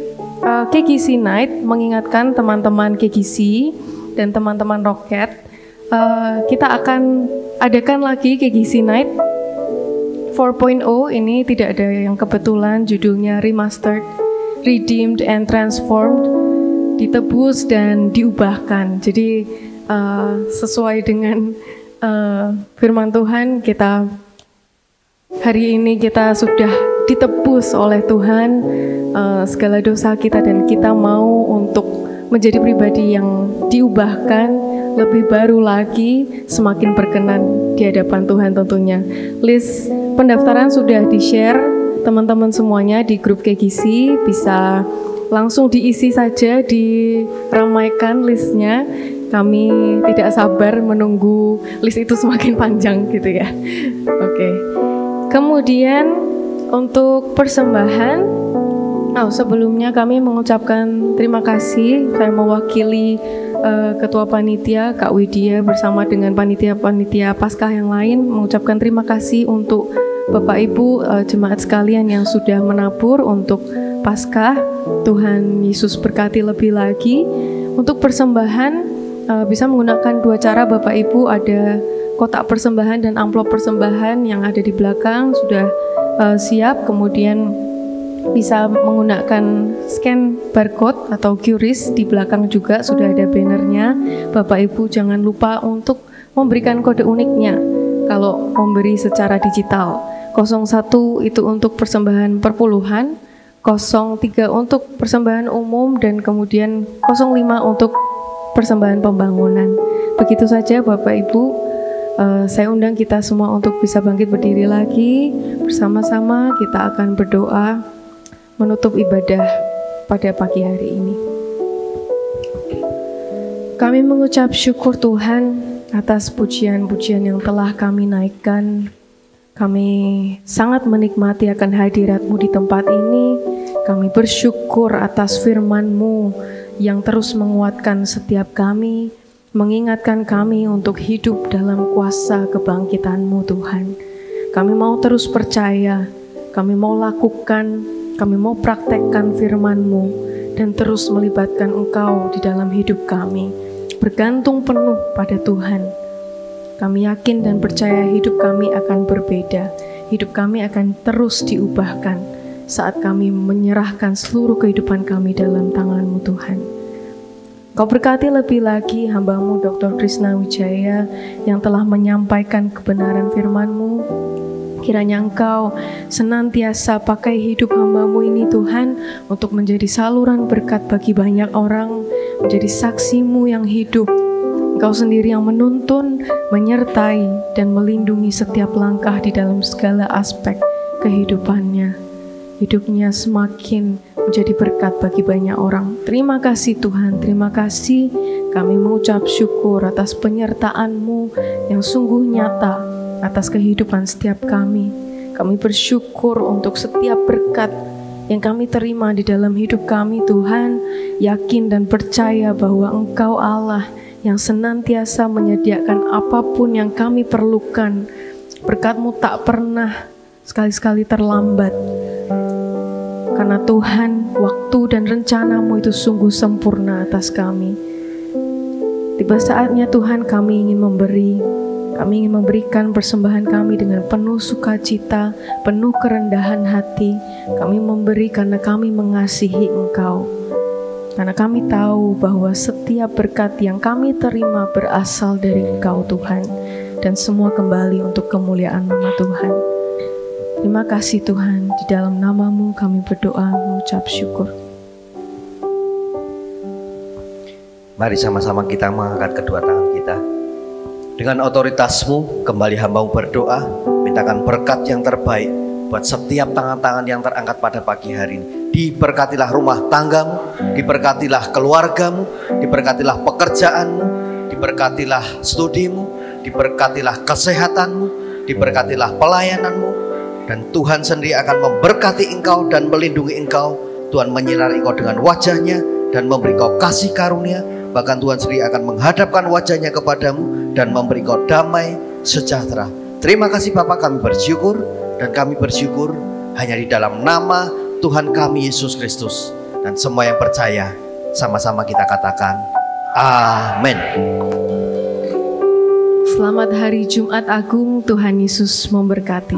KGC Night mengingatkan teman-teman KGC dan teman-teman Roket, kita akan adakan lagi KGC Night 4.0. Ini tidak ada yang kebetulan, judulnya Remastered, Redeemed and Transformed, ditebus dan diubahkan. Jadi sesuai dengan firman Tuhan, kita hari ini kita sudah ditebus oleh Tuhan segala dosa kita, dan kita mau untuk menjadi pribadi yang diubahkan, lebih baru lagi, semakin berkenan di hadapan Tuhan tentunya. List pendaftaran sudah di-share teman-teman semuanya di grup KGC, bisa langsung diisi saja, diramaikan listnya. Kami tidak sabar menunggu list itu semakin panjang gitu ya. Oke. Kemudian untuk persembahan, sebelumnya kami mengucapkan terima kasih. Saya mewakili Ketua Panitia Kak Widya bersama dengan panitia-panitia Paskah yang lain mengucapkan terima kasih untuk Bapak Ibu jemaat sekalian yang sudah menabur untuk Paskah. Tuhan Yesus berkati lebih lagi. Untuk persembahan bisa menggunakan dua cara Bapak Ibu, ada kotak persembahan dan amplop persembahan yang ada di belakang sudah siap. Kemudian bisa menggunakan scan barcode atau QRIS, di belakang juga sudah ada bannernya. Bapak Ibu jangan lupa untuk memberikan kode uniknya kalau memberi secara digital. 01 itu untuk persembahan perpuluhan, 03 untuk persembahan umum, dan kemudian 05 untuk persembahan pembangunan. Begitu saja Bapak Ibu. Saya undang kita semua untuk bisa bangkit berdiri lagi. Bersama-sama kita akan berdoa menutup ibadah pada pagi hari ini. Kami mengucap syukur Tuhan atas pujian-pujian yang telah kami naikkan. Kami sangat menikmati akan hadirat-Mu di tempat ini. Kami bersyukur atas firman-Mu yang terus menguatkan setiap kami, mengingatkan kami untuk hidup dalam kuasa kebangkitan-Mu Tuhan. Kami mau terus percaya, kami mau lakukan, kami mau praktekkan firman-Mu dan terus melibatkan Engkau di dalam hidup kami. Bergantung penuh pada Tuhan. Kami yakin dan percaya hidup kami akan berbeda. Hidup kami akan terus diubahkan saat kami menyerahkan seluruh kehidupan kami dalam tangan-Mu Tuhan. Kau berkati lebih lagi hamba-Mu Dr. Krishna Wijaya yang telah menyampaikan kebenaran firman-Mu. Kiranya Engkau senantiasa pakai hidup hamba-Mu ini Tuhan untuk menjadi saluran berkat bagi banyak orang, menjadi saksi-Mu yang hidup. Engkau sendiri yang menuntun, menyertai, dan melindungi setiap langkah di dalam segala aspek kehidupannya. Hidupnya semakin menjadi berkat bagi banyak orang. Terima kasih Tuhan, terima kasih. Kami mengucap syukur atas penyertaan-Mu yang sungguh nyata atas kehidupan setiap kami. Kami bersyukur untuk setiap berkat yang kami terima di dalam hidup kami Tuhan. Yakin dan percaya bahwa Engkau Allah yang senantiasa menyediakan apapun yang kami perlukan. Berkat-Mu tak pernah sekali-sekali terlambat. Karena Tuhan, waktu dan rencana-Mu itu sungguh sempurna atas kami. Tiba saatnya Tuhan kami ingin memberi. Kami ingin memberikan persembahan kami dengan penuh sukacita, penuh kerendahan hati. Kami memberi karena kami mengasihi Engkau. Karena kami tahu bahwa setiap berkat yang kami terima berasal dari Engkau Tuhan. Dan semua kembali untuk kemuliaan nama Tuhan. Terima kasih Tuhan, di dalam nama-Mu kami berdoa mengucap syukur. Mari sama-sama kita mengangkat kedua tangan kita. Dengan otoritas-Mu, kembali hamba-Mu berdoa, memerintahkan berkat yang terbaik buat setiap tangan-tangan yang terangkat pada pagi hari ini. Diberkatilah rumah tanggamu, diberkatilah keluargamu, diberkatilah pekerjaanmu, diberkatilah studimu, diberkatilah kesehatanmu, diberkatilah pelayananmu, dan Tuhan sendiri akan memberkati engkau dan melindungi engkau. Tuhan menyinari engkau dengan wajahnya dan memberi engkau kasih karunia. Bahkan Tuhan sendiri akan menghadapkan wajahnya kepadamu dan memberi engkau damai sejahtera. Terima kasih Bapa, kami bersyukur, dan kami bersyukur hanya di dalam nama Tuhan kami Yesus Kristus. Dan semua yang percaya sama-sama kita katakan amin. Selamat hari Jumat Agung, Tuhan Yesus memberkati.